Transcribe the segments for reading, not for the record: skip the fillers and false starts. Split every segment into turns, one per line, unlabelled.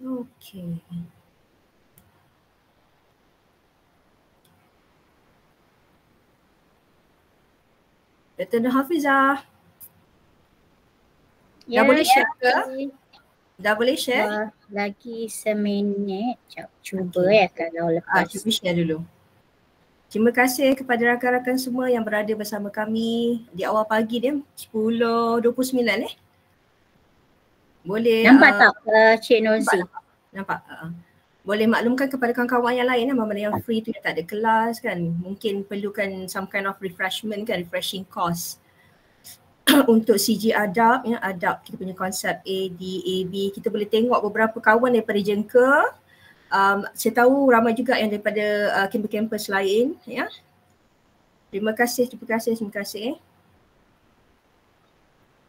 Okey. Dr. Nur Hafizah. Dah boleh share ke? Dah boleh share?
Lagi seminit. Cuba kalau lepas.
Cuba share dulu. Terima kasih kepada rakan-rakan semua yang berada bersama kami di awal pagi dia 10.29 Boleh
nampak tak Cik Nurzi?
Nampak. Boleh maklumkan kepada kawan-kawan yang lain mana yang free tu yang tak ada kelas kan, mungkin perlukan some kind of refreshment kan, refreshing course. Untuk CG Adab, Adab kita punya konsep A, D, A, B, kita boleh tengok beberapa kawan daripada Jengka. Saya tahu ramai juga yang daripada kampus-kampus lain ya. Terima kasih.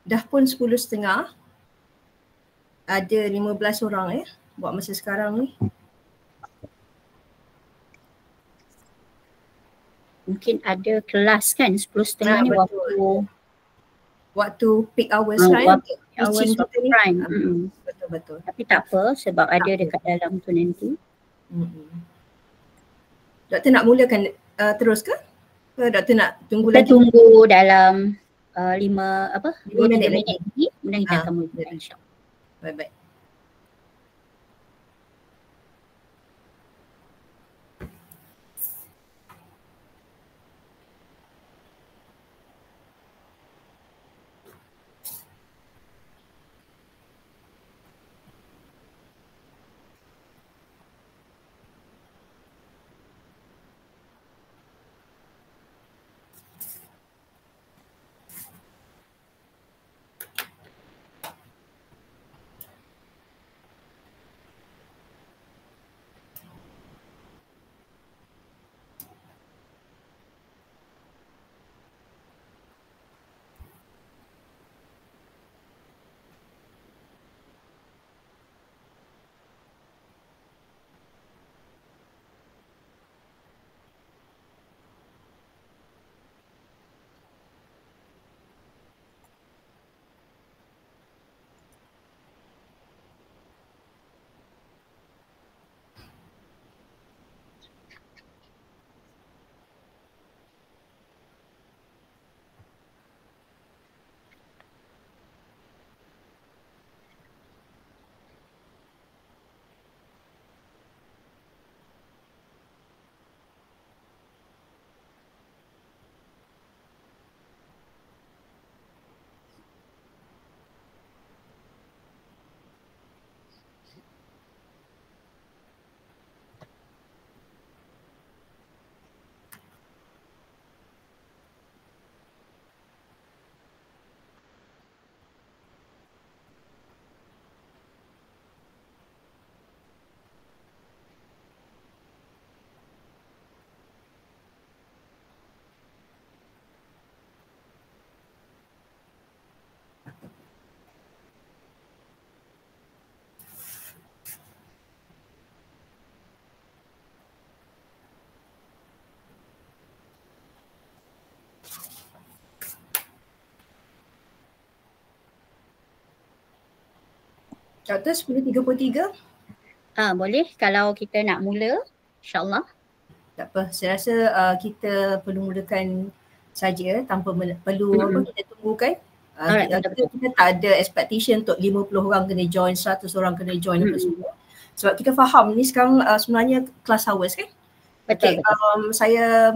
Dah pun 10.30. Ada 15 orang buat masa sekarang ni.
Mungkin ada kelas kan 10.30 ni waktu
peak hours kan.
Hours waktu prime.
Betul.
Tapi tak apa sebab ada dekat dalam tu nanti.
Doktor nak mulakan terus ke? Doktor nak tunggu
kita
lagi?
Kita tunggu dalam 5 minit lagi. Kemudian kita akan mula insya-Allah.
Baik. Doktor 10.33?
Boleh kalau kita nak mula insya-Allah.
Tak apa, saya rasa kita perlu mulakan saja tanpa perlu kita tunggukan. Kita tak ada expectation untuk 50 orang kena join, 100 orang kena join apa semua. Sebab kita faham ni sekarang sebenarnya class hours kan?
Betul.
Saya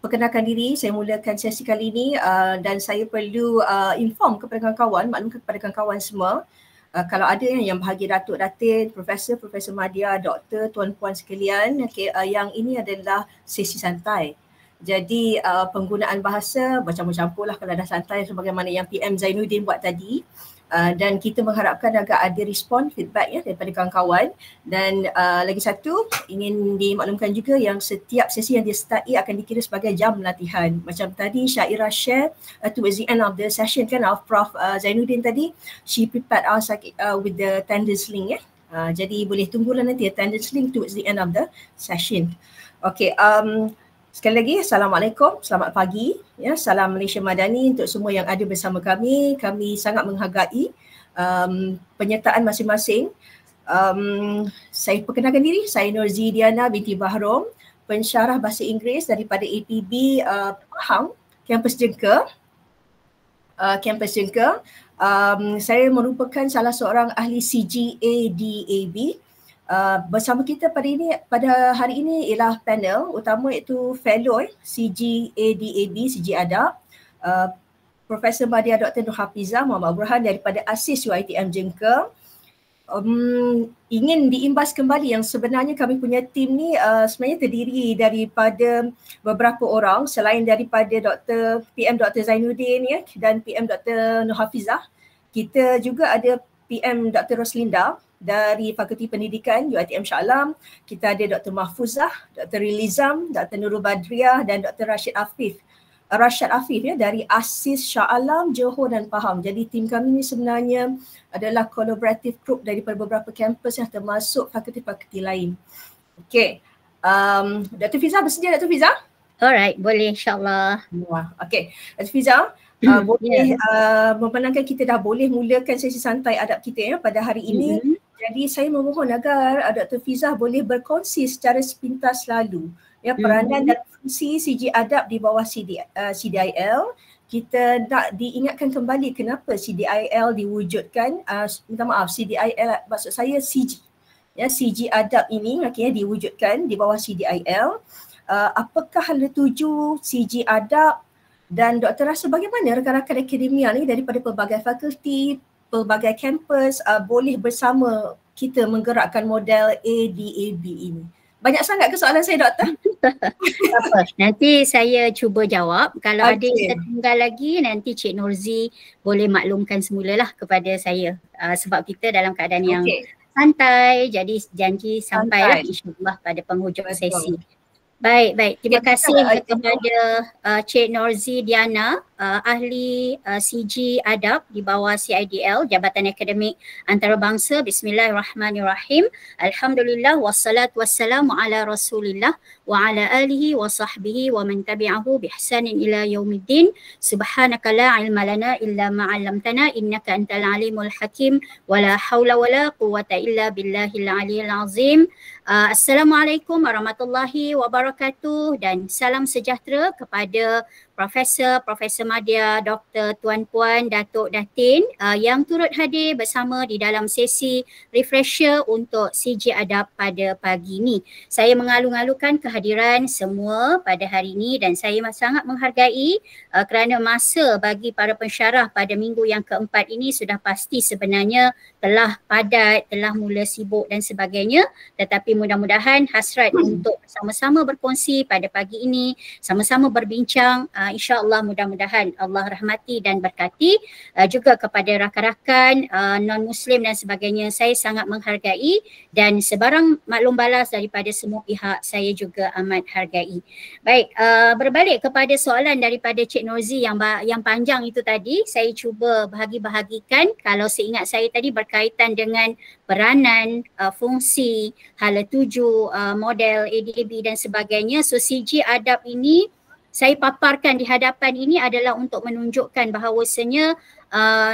perkenalkan diri, saya mulakan sesi kali ini dan saya perlu inform kepada kawan-kawan, maklumkan kepada kawan-kawan semua. Kalau ada yang bahagia Datuk Datin, Profesor Madya, Doktor, Tuan-Puan sekalian, yang ini adalah sesi santai. Jadi penggunaan bahasa bercampur-campur lah kalau dah santai sebagaimana yang PM Zainuddin buat tadi. Dan kita mengharapkan agak ada respon, feedback daripada kawan-kawan. Dan lagi satu, ingin dimaklumkan juga yang setiap sesi yang dia start akan dikira sebagai jam latihan. Macam tadi Syairah share towards the end of the session kan, Prof Zainuddin tadi, she prepared us with the attendance link jadi boleh tunggulah nanti attendance link towards the end of the session. Okay, sekali lagi, Assalamualaikum, selamat pagi. Salam Malaysia Madani untuk semua yang ada bersama kami. Kami sangat menghargai penyertaan masing-masing. Saya perkenalkan diri, saya Nurzi Diana binti Bahrom, pensyarah bahasa Inggeris daripada APB Pahang, kampus Jengka. Saya merupakan salah seorang ahli CGA DAB. Bersama kita pada hari ini ialah panel utama iaitu fellow CGA DAB, CG Adab, Profesor Madya Dr. Nur Hafizah Muhammad Burhan daripada ASIS UiTM Jengka. Ingin diimbas kembali yang sebenarnya kami punya tim ni sebenarnya terdiri daripada beberapa orang selain daripada PM Dr. Zainuddin ya, dan PM Dr. Nur Hafizah. Kita juga ada PM Dr. Roslinda dari Fakulti Pendidikan UiTM Shah Alam. Kita ada Dr. Mahfuzah, Dr. Rilizam, Dr. Nurul Badriah dan Dr. Rashid Afif ya, dari ASIS Shah Alam, Johor dan Pahang. Jadi tim kami ni sebenarnya adalah collaborative group daripada beberapa kampus yang termasuk fakulti-fakulti lain. Okey. Dr. Fiza bersedia, Dr. Fiza?
Alright, boleh insyaAllah.
Okey. Dr. Fiza, boleh memandangkan kita dah boleh mulakan sesi santai adab kita ya pada hari ini. Jadi saya memohon agar Dr. Fiza boleh berkongsi secara sepintas lalu ya peranan dan fungsi CG Adab di bawah CDIL. Kita nak diingatkan kembali kenapa CDIL diwujudkan. Minta maaf, CDIL maksud saya CG. Ya, CG Adab ini diwujudkan di bawah CDIL. Apakah hala tuju CG Adab dan Dr. rasa bagaimana rakan-rakan akademia ni daripada pelbagai fakulti, pelbagai kampus boleh bersama kita menggerakkan model ADAB ini? Banyak sangat ke soalan saya, Doktor?
Apa? Nanti saya cuba jawab. Kalau ada yang tertinggal lagi, nanti Cik Nurzi boleh maklumkan semulalah kepada saya. Sebab kita dalam keadaan yang santai, jadi janji sampailah insyaAllah pada penghujung sesi. Baik. Terima kasih kepada Cik Nurzi Diana, ahli CG Adab di bawah CIDL, Jabatan Akademik Antarabangsa. Bismillahirrahmanirrahim. Alhamdulillah wassalatu wassalamu ala Rasulillah wa ala alihi wa sahbihi wa man tabi'ahu bihsanin ila yaumiddin. Subhanaka la ilma lana illa ma 'allamtana innaka antal alimul hakim wa la haula wa la quwwata illa billahil aliyil azim. Assalamualaikum warahmatullahi wabarakatuh dan salam sejahtera kepada Profesor Madya, Dr. Tuan-Puan, Datuk Datin yang turut hadir bersama di dalam sesi refresher untuk CG Adab pada pagi ini. Saya mengalu-alukan kehadiran semua pada hari ini dan saya sangat menghargai kerana masa bagi para pensyarah pada minggu yang keempat ini sudah pasti sebenarnya telah padat, telah mula sibuk dan sebagainya, tetapi mudah-mudahan hasrat untuk sama-sama berkongsi pada pagi ini, sama-sama berbincang, insya-Allah mudah-mudahan Allah rahmati dan berkati. Juga kepada rakan-rakan non-Muslim dan sebagainya, saya sangat menghargai dan sebarang maklum balas daripada semua pihak saya juga amat hargai. Baik, berbalik kepada soalan daripada Cik Nurzi yang panjang itu tadi, saya cuba bahagi-bahagikan. Kalau seingat saya tadi berkaitan dengan peranan, fungsi, hala tuju, model ADAB dan sebagainya. So CG Adab ini saya paparkan di hadapan ini adalah untuk menunjukkan bahawasanya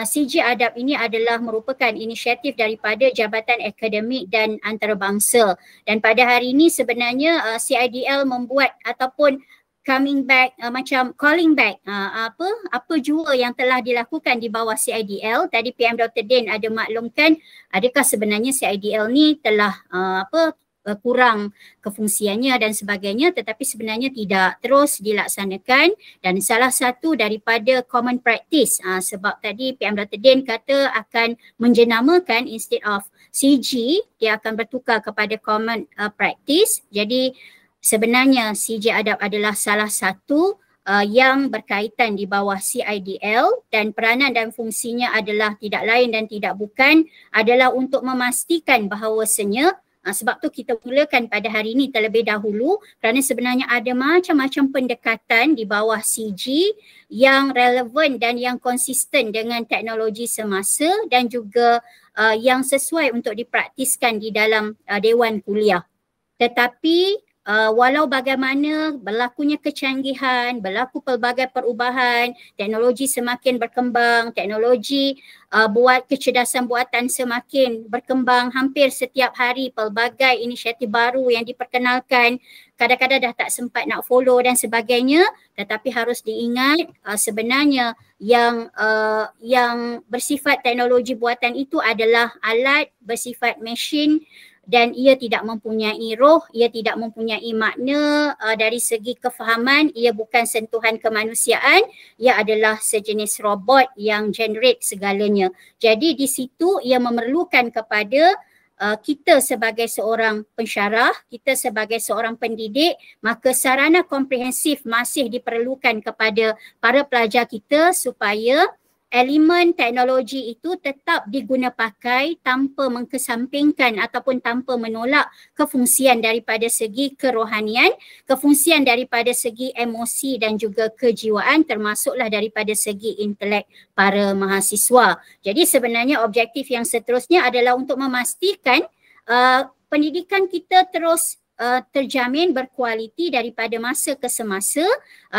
CG Adab ini adalah merupakan inisiatif daripada Jabatan Akademik dan Antarabangsa. Dan pada hari ini sebenarnya CIDL membuat ataupun coming back, macam calling back apa jua yang telah dilakukan di bawah CIDL. Tadi PM Dr. Din ada maklumkan adakah sebenarnya CIDL ni telah kurang kefungsiannya dan sebagainya, tetapi sebenarnya tidak terus dilaksanakan dan salah satu daripada common practice sebab tadi PM Dr. Din kata akan menjenamakan instead of CG, dia akan bertukar kepada common practice. Jadi sebenarnya CG Adab adalah salah satu yang berkaitan di bawah CIDL dan peranan dan fungsinya adalah tidak lain dan tidak bukan adalah untuk memastikan bahawasanya sebab tu kita mulakan pada hari ini terlebih dahulu kerana sebenarnya ada macam-macam pendekatan di bawah CG yang relevan dan yang konsisten dengan teknologi semasa dan juga yang sesuai untuk dipraktiskan di dalam dewan kuliah. Tetapi walau bagaimana berlakunya kecanggihan, berlaku pelbagai perubahan, teknologi semakin berkembang, teknologi buat kecerdasan buatan semakin berkembang, hampir setiap hari pelbagai inisiatif baru yang diperkenalkan, kadang-kadang dah tak sempat nak follow dan sebagainya, tetapi harus diingat sebenarnya yang bersifat teknologi buatan itu adalah alat bersifat mesin dan ia tidak mempunyai roh, ia tidak mempunyai makna dari segi kefahaman, ia bukan sentuhan kemanusiaan, ia adalah sejenis robot yang generate segalanya. Jadi di situ ia memerlukan kepada kita sebagai seorang pensyarah, kita sebagai seorang pendidik, maka sarana komprehensif masih diperlukan kepada para pelajar kita supaya elemen teknologi itu tetap diguna pakai tanpa mengkesampingkan ataupun tanpa menolak kefungsian daripada segi kerohanian, kefungsian daripada segi emosi dan juga kejiwaan, termasuklah daripada segi intelek para mahasiswa. Jadi sebenarnya objektif yang seterusnya adalah untuk memastikan pendidikan kita terus terjamin berkualiti daripada masa ke semasa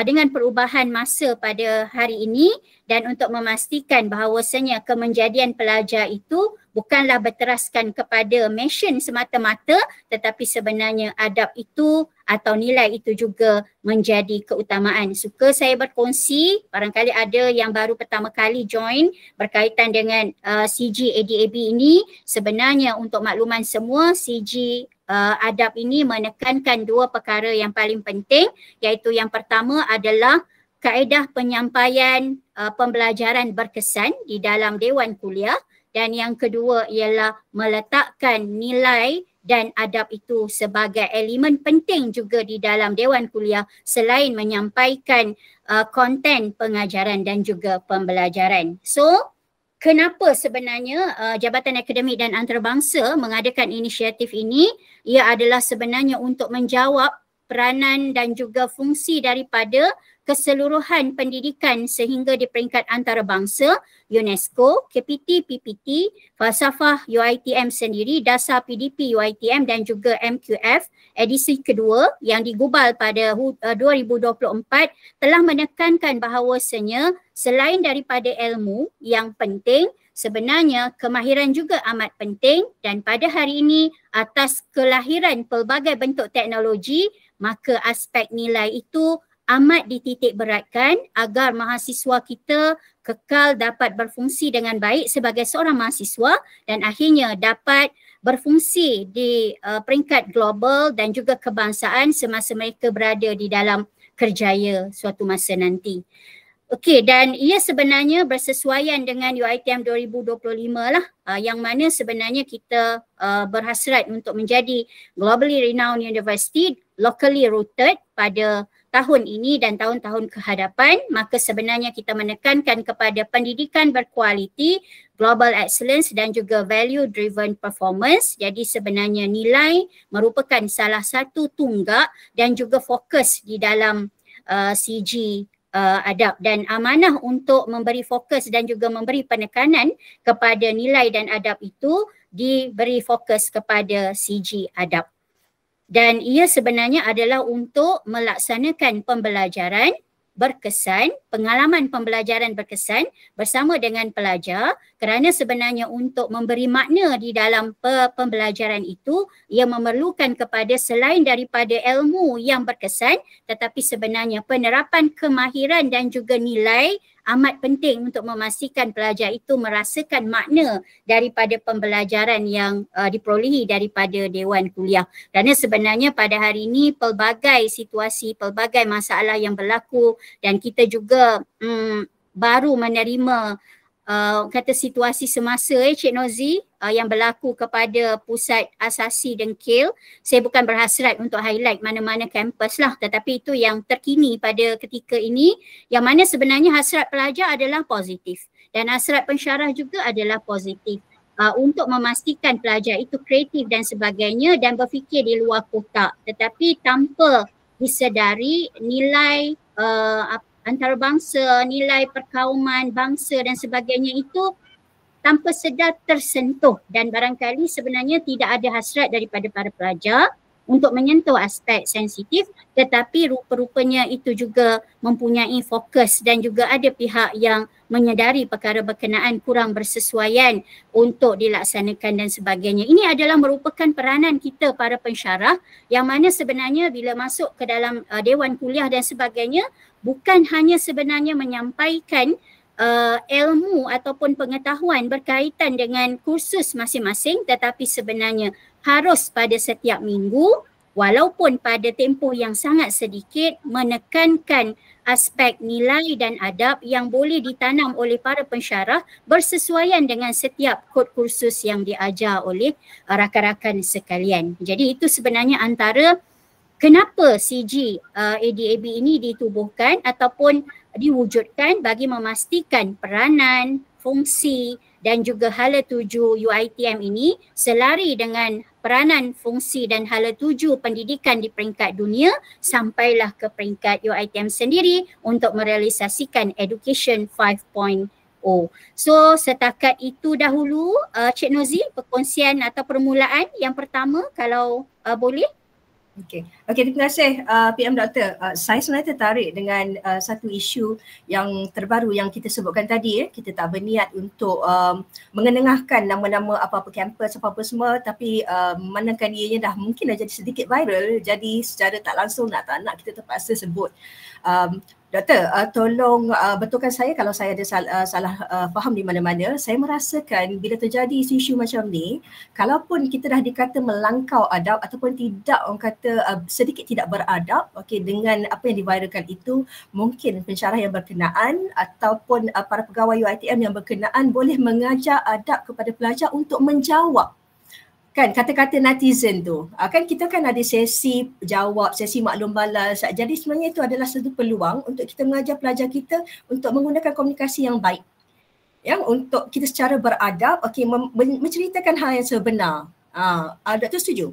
dengan perubahan masa pada hari ini, dan untuk memastikan bahawasanya kemenjadian pelajar itu bukanlah berteraskan kepada mesin semata-mata, tetapi sebenarnya adab itu atau nilai itu juga menjadi keutamaan. Suka saya berkongsi, barangkali ada yang baru pertama kali join berkaitan dengan CG ADAB ini. Sebenarnya untuk makluman semua, CG adab ini menekankan dua perkara yang paling penting, iaitu yang pertama adalah kaedah penyampaian pembelajaran berkesan di dalam dewan kuliah, dan yang kedua ialah meletakkan nilai dan adab itu sebagai elemen penting juga di dalam dewan kuliah selain menyampaikan konten pengajaran dan juga pembelajaran. So, kenapa sebenarnya Jabatan Akademik dan Antarabangsa mengadakan inisiatif ini? Ia adalah sebenarnya untuk menjawab peranan dan juga fungsi daripada keseluruhan pendidikan sehingga di peringkat antarabangsa, UNESCO, KPT, PPT, Falsafah UiTM sendiri, Dasar PDP UiTM dan juga MQF edisi kedua yang digubal pada 2024 telah menekankan bahawasanya selain daripada ilmu yang penting, sebenarnya kemahiran juga amat penting, dan pada hari ini atas kelahiran pelbagai bentuk teknologi, maka aspek nilai itu amat dititik beratkan agar mahasiswa kita kekal dapat berfungsi dengan baik sebagai seorang mahasiswa dan akhirnya dapat berfungsi di peringkat global dan juga kebangsaan semasa mereka berada di dalam kerjaya suatu masa nanti. Okey, dan ia sebenarnya bersesuaian dengan UiTM 2025 lah, yang mana sebenarnya kita berhasrat untuk menjadi globally renowned university, locally rooted pada tahun ini dan tahun-tahun kehadapan. Maka sebenarnya kita menekankan kepada pendidikan berkualiti, global excellence dan juga value driven performance. Jadi sebenarnya nilai merupakan salah satu tunggak dan juga fokus di dalam CG adab, dan amanah untuk memberi fokus dan juga memberi penekanan kepada nilai dan adab itu diberi fokus kepada CG adab. Dan ia sebenarnya adalah untuk melaksanakan pembelajaran berkesan, pengalaman pembelajaran berkesan bersama dengan pelajar, kerana sebenarnya untuk memberi makna di dalam pembelajaran itu, ia memerlukan kepada selain daripada ilmu yang berkesan, tetapi sebenarnya penerapan kemahiran dan juga nilai amat penting untuk memastikan pelajar itu merasakan makna daripada pembelajaran yang diperolehi daripada dewan kuliah. Kerana sebenarnya pada hari ini pelbagai situasi, pelbagai masalah yang berlaku, dan kita juga baru menerima kata situasi semasa Cik Nozi yang berlaku kepada Pusat Asasi Dengkil. Saya bukan berhasrat untuk highlight mana-mana kampus lah, tetapi itu yang terkini pada ketika ini, yang mana sebenarnya hasrat pelajar adalah positif dan hasrat pensyarah juga adalah positif untuk memastikan pelajar itu kreatif dan sebagainya dan berfikir di luar kotak, tetapi tanpa disedari nilai antarabangsa, nilai perkauman bangsa dan sebagainya itu tanpa sedar tersentuh, dan barangkali sebenarnya tidak ada hasrat daripada para pelajar untuk menyentuh aspek sensitif, tetapi rupa-rupanya itu juga mempunyai fokus dan juga ada pihak yang menyedari perkara berkenaan kurang bersesuaian untuk dilaksanakan dan sebagainya. Ini adalah merupakan peranan kita para pensyarah yang mana sebenarnya bila masuk ke dalam dewan kuliah dan sebagainya, bukan hanya sebenarnya menyampaikan ilmu ataupun pengetahuan berkaitan dengan kursus masing-masing, tetapi sebenarnya harus pada setiap minggu walaupun pada tempoh yang sangat sedikit menekankan aspek nilai dan adab yang boleh ditanam oleh para pensyarah bersesuaian dengan setiap kod kursus yang diajar oleh rakan-rakan sekalian. Jadi itu sebenarnya antara kenapa CG ADAB ini ditubuhkan ataupun diwujudkan bagi memastikan peranan, fungsi dan juga hala tuju UiTM ini selari dengan peranan, fungsi dan hala tuju pendidikan di peringkat dunia sampailah ke peringkat UiTM sendiri untuk merealisasikan Education 5.0. So setakat itu dahulu Cik Nozi, perkongsian atau permulaan yang pertama kalau boleh.
Okey, terima kasih PM Doktor. Saya sebenarnya tertarik dengan satu isu yang terbaru yang kita sebutkan tadi. Kita tak berniat untuk mengenengahkan nama-nama apa-apa kampus apa-apa semua, tapi manakala ianya dah mungkin dah jadi sedikit viral, jadi secara tak langsung nak tak nak kita terpaksa sebut. Doktor, tolong betulkan saya kalau saya ada salah faham di mana-mana. Saya merasakan bila terjadi isu-isu macam ni, kalaupun kita dah dikata melangkau adab ataupun tidak, orang kata sedikit tidak beradab, okey, dengan apa yang diviralkan itu, mungkin pensyarah yang berkenaan ataupun para pegawai UiTM yang berkenaan boleh mengajar adab kepada pelajar untuk menjawab kan kata-kata netizen tu. Kan kita kan ada sesi jawab, sesi maklum balas. Jadi sebenarnya itu adalah satu peluang untuk kita mengajar pelajar kita untuk menggunakan komunikasi yang baik. Yang untuk kita secara beradab, okey, menceritakan hal yang sebenar. Doktor setuju?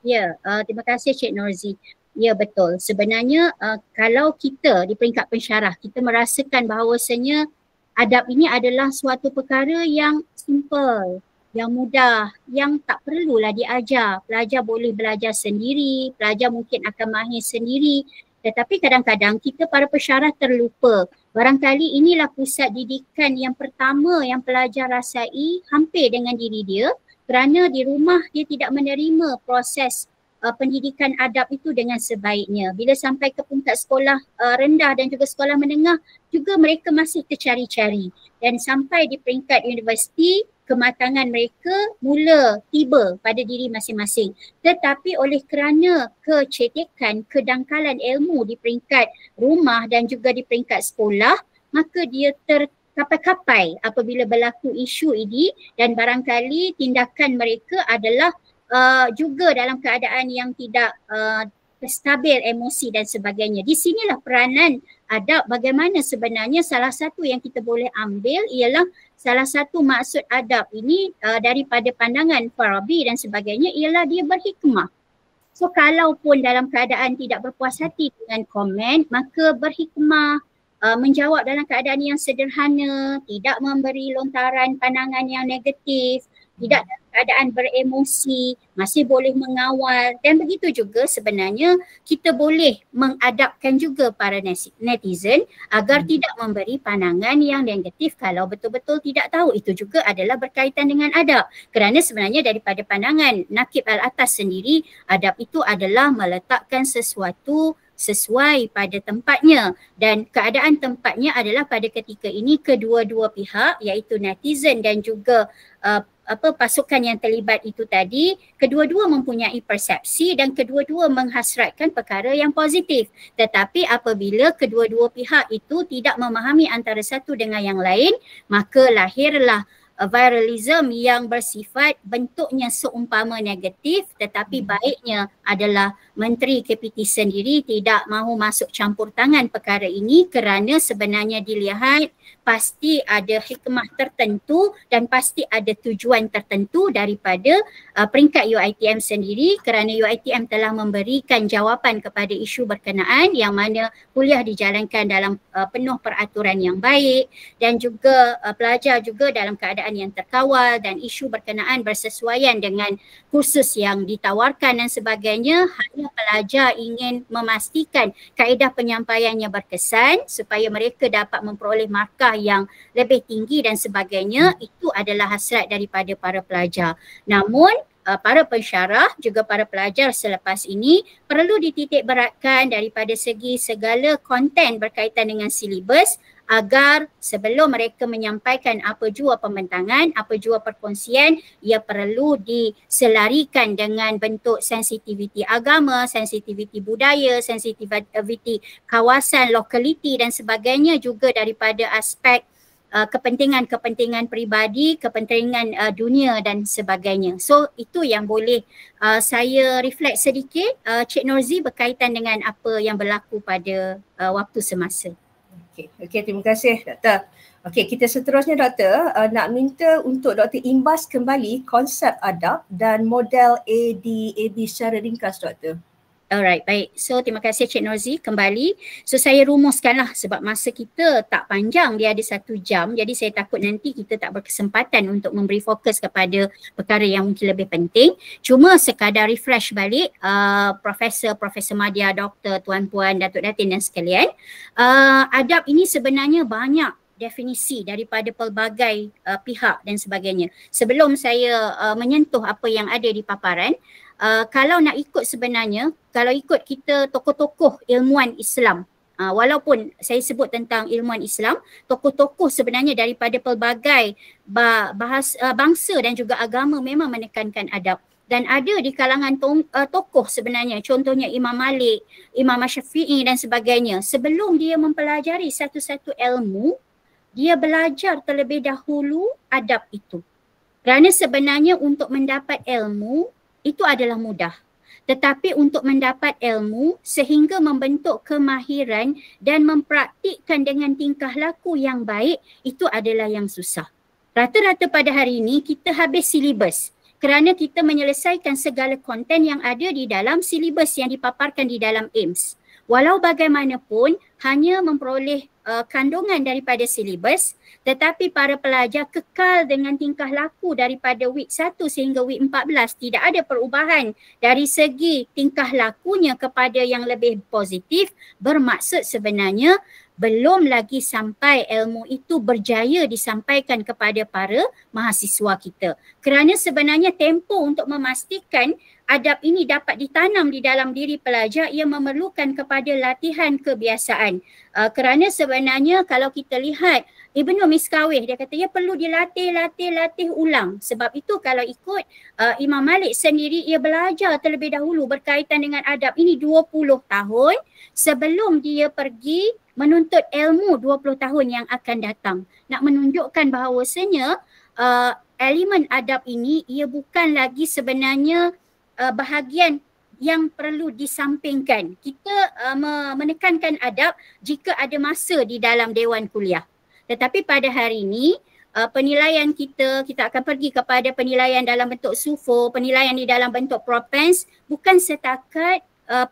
Ya, terima kasih Cik Norzi. Ya, betul. Sebenarnya kalau kita di peringkat pensyarah, kita merasakan bahawasanya adab ini adalah suatu perkara yang simple, yang mudah, yang tak perlulah diajar. Pelajar boleh belajar sendiri, pelajar mungkin akan mahir sendiri. Tetapi kadang-kadang kita para pensyarah terlupa. Barangkali inilah pusat didikan yang pertama yang pelajar rasai hampir dengan diri dia, kerana di rumah dia tidak menerima proses pendidikan adab itu dengan sebaiknya. Bila sampai ke peringkat sekolah rendah dan juga sekolah menengah, juga mereka masih tercari-cari. Dan sampai di peringkat universiti, kematangan mereka mula tiba pada diri masing-masing. Tetapi oleh kerana kecetekan, kedangkalan ilmu di peringkat rumah dan juga di peringkat sekolah, maka dia terkapai-kapai apabila berlaku isu ini, dan barangkali tindakan mereka adalah juga dalam keadaan yang tidak stabil emosi dan sebagainya. Di sinilah peranan adab. Bagaimana sebenarnya salah satu yang kita boleh ambil ialah salah satu maksud adab ini daripada pandangan Farabi dan sebagainya ialah dia berhikmah. So kalaupun dalam keadaan tidak berpuas hati dengan komen, maka berhikmah, menjawab dalam keadaan yang sederhana, tidak memberi lontaran pandangan yang negatif, tidak dalam keadaan beremosi, masih boleh mengawal, dan begitu juga sebenarnya kita boleh mengadapkan juga para netizen agar tidak memberi pandangan yang negatif kalau betul-betul tidak tahu. Itu juga adalah berkaitan dengan adab, kerana sebenarnya daripada pandangan Nakib Al-Atas sendiri, adab itu adalah meletakkan sesuatu sesuai pada tempatnya, dan keadaan tempatnya adalah pada ketika ini kedua-dua pihak iaitu netizen dan juga pasukan yang terlibat itu tadi, kedua-dua mempunyai persepsi dan kedua-dua menghasratkan perkara yang positif. Tetapi apabila kedua-dua pihak itu tidak memahami antara satu dengan yang lain, maka lahirlah viralism yang bersifat bentuknya seumpama negatif, tetapi baiknya adalah Menteri KPT sendiri tidak mahu masuk campur tangan perkara ini, kerana sebenarnya dilihat pasti ada hikmah tertentu dan pasti ada tujuan tertentu daripada peringkat UiTM sendiri, kerana UiTM telah memberikan jawapan kepada isu berkenaan yang mana kuliah dijalankan dalam penuh peraturan yang baik dan juga pelajar juga dalam keadaan yang terkawal dan isu berkenaan bersesuaian dengan kursus yang ditawarkan dan sebagainya. Hanya pelajar ingin memastikan kaedah penyampaiannya berkesan supaya mereka dapat memperoleh markah yang lebih tinggi dan sebagainya. Itu adalah hasrat daripada para pelajar. Namun para pensyarah juga para pelajar selepas ini perlu dititik beratkan daripada segi segala konten berkaitan dengan silibus, agar sebelum mereka menyampaikan apa jua pembentangan, apa jua perkongsian, ia perlu diselarikan dengan bentuk sensitiviti agama, sensitiviti budaya, sensitiviti kawasan, lokaliti dan sebagainya, juga daripada aspek kepentingan-kepentingan peribadi, kepentingan dunia dan sebagainya. So itu yang boleh saya reflect sedikit, Cik Norzi, berkaitan dengan apa yang berlaku pada waktu semasa.
Okey, terima kasih Doktor. Okey, kita seterusnya Doktor nak minta untuk Doktor imbas kembali konsep adab dan model ADAB secara ringkas Doktor.
Alright, baik. So terima kasih Cik Norzi kembali. So saya rumuskanlah sebab masa kita tak panjang, dia ada 1 jam. Jadi saya takut nanti kita tak berkesempatan untuk memberi fokus kepada perkara yang mungkin lebih penting. Cuma sekadar refresh balik Profesor Madya, Doktor, Tuan-Puan, Datuk Datin dan sekalian. Adab ini sebenarnya banyak definisi daripada pelbagai pihak dan sebagainya. Sebelum saya menyentuh apa yang ada di paparan, kalau nak ikut sebenarnya, kalau ikut kita tokoh-tokoh ilmuwan Islam, walaupun saya sebut tentang ilmuwan Islam, tokoh-tokoh sebenarnya daripada pelbagai bangsa dan juga agama memang menekankan adab. Dan ada di kalangan tokoh sebenarnya, contohnya Imam Malik, Imam Syafi'i dan sebagainya, sebelum dia mempelajari satu-satu ilmu, dia belajar terlebih dahulu adab itu. Kerana sebenarnya untuk mendapat ilmu itu adalah mudah. Tetapi untuk mendapat ilmu sehingga membentuk kemahiran dan mempraktikkan dengan tingkah laku yang baik, itu adalah yang susah. Rata-rata pada hari ini kita habis silibus kerana kita menyelesaikan segala konten yang ada di dalam silibus yang dipaparkan di dalam AIMS. Walau bagaimanapun hanya memperoleh kandungan daripada silibus, tetapi para pelajar kekal dengan tingkah laku daripada week 1 sehingga week 14. Tidak ada perubahan dari segi tingkah lakunya kepada yang lebih positif, bermaksud sebenarnya belum lagi sampai ilmu itu berjaya disampaikan kepada para mahasiswa kita. Kerana sebenarnya tempoh untuk memastikan adab ini dapat ditanam di dalam diri pelajar, ia memerlukan kepada latihan kebiasaan. Kerana sebenarnya kalau kita lihat Ibnu Miskawih, dia kata ia perlu dilatih ulang. Sebab itu kalau ikut Imam Malik sendiri, ia belajar terlebih dahulu berkaitan dengan adab ini 20 tahun sebelum dia pergi menuntut ilmu 20 tahun yang akan datang. Nak menunjukkan bahawasanya elemen adab ini ia bukan lagi sebenarnya bahagian yang perlu disampingkan. Kita menekankan adab jika ada masa di dalam dewan kuliah. Tetapi pada hari ini penilaian kita akan pergi kepada penilaian dalam bentuk SUFO, penilaian di dalam bentuk propens, bukan setakat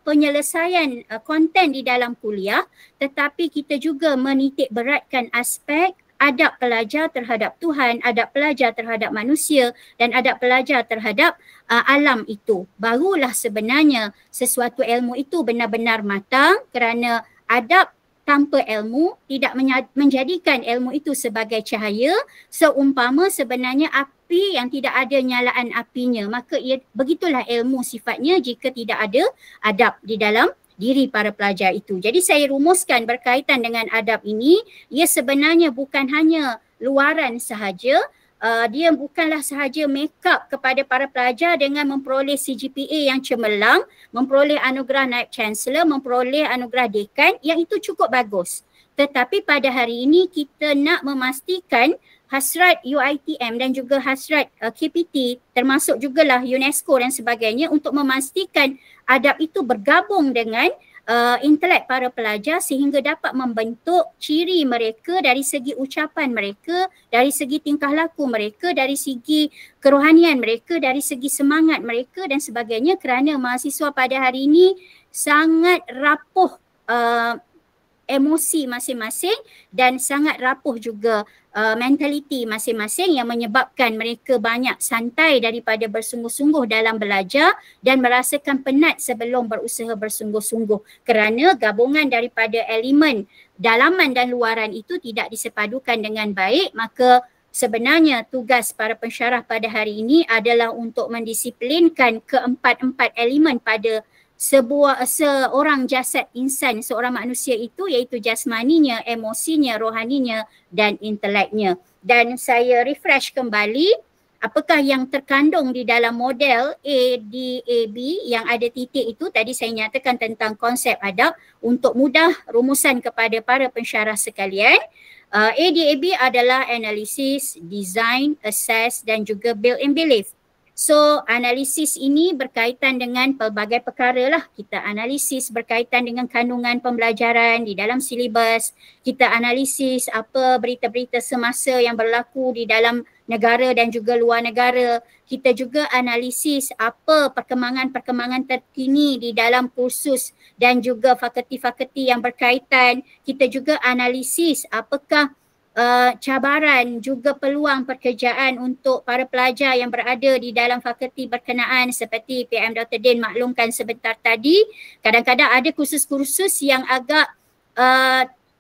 penyelesaian konten di dalam kuliah, tetapi kita juga menitik beratkan aspek adab pelajar terhadap Tuhan, adab pelajar terhadap manusia dan adab pelajar terhadap alam itu. Barulah sebenarnya sesuatu ilmu itu benar-benar matang, kerana adab tanpa ilmu tidak menjadikan ilmu itu sebagai cahaya, seumpama sebenarnya api yang tidak ada nyalaan apinya. Maka begitulah ilmu sifatnya jika tidak ada adab di dalam diri para pelajar itu. Jadi saya rumuskan berkaitan dengan adab ini, ia sebenarnya bukan hanya luaran sahaja, dia bukanlah sahaja make up kepada para pelajar dengan memperoleh CGPA yang cemerlang, memperoleh anugerah naib chancellor, memperoleh anugerah dekan, yang itu cukup bagus. Tetapi pada hari ini kita nak memastikan hasrat UiTM dan juga hasrat KPT, termasuk jugalah UNESCO dan sebagainya, untuk memastikan adab itu bergabung dengan intelek para pelajar sehingga dapat membentuk ciri mereka dari segi ucapan mereka, dari segi tingkah laku mereka, dari segi kerohanian mereka, dari segi semangat mereka dan sebagainya, kerana mahasiswa pada hari ini sangat rapuh emosi masing-masing dan sangat rapuh juga mentaliti masing-masing yang menyebabkan mereka banyak santai daripada bersungguh-sungguh dalam belajar dan merasakan penat sebelum berusaha bersungguh-sungguh kerana gabungan daripada elemen dalaman dan luaran itu tidak disepadukan dengan baik. Maka sebenarnya tugas para pensyarah pada hari ini adalah untuk mendisiplinkan keempat-empat elemen pada seorang jasad insan, seorang manusia itu, iaitu jasmaninya, emosinya, rohaninya dan inteleknya. Dan saya refresh kembali apakah yang terkandung di dalam model ADAB yang ada titik itu. Tadi saya nyatakan tentang konsep adab untuk mudah rumusan kepada para pensyarah sekalian. ADAB adalah analisis, design, assess dan juga build and believe. So analisis ini berkaitan dengan pelbagai perkara lah. Kita analisis berkaitan dengan kandungan pembelajaran di dalam silibus. Kita analisis apa berita-berita semasa yang berlaku di dalam negara dan juga luar negara. Kita juga analisis apa perkembangan-perkembangan terkini di dalam kursus dan juga fakulti-fakulti yang berkaitan. Kita juga analisis apakah cabaran juga peluang pekerjaan untuk para pelajar yang berada di dalam fakulti berkenaan seperti PM Dr. Din maklumkan sebentar tadi. Kadang-kadang ada kursus-kursus yang agak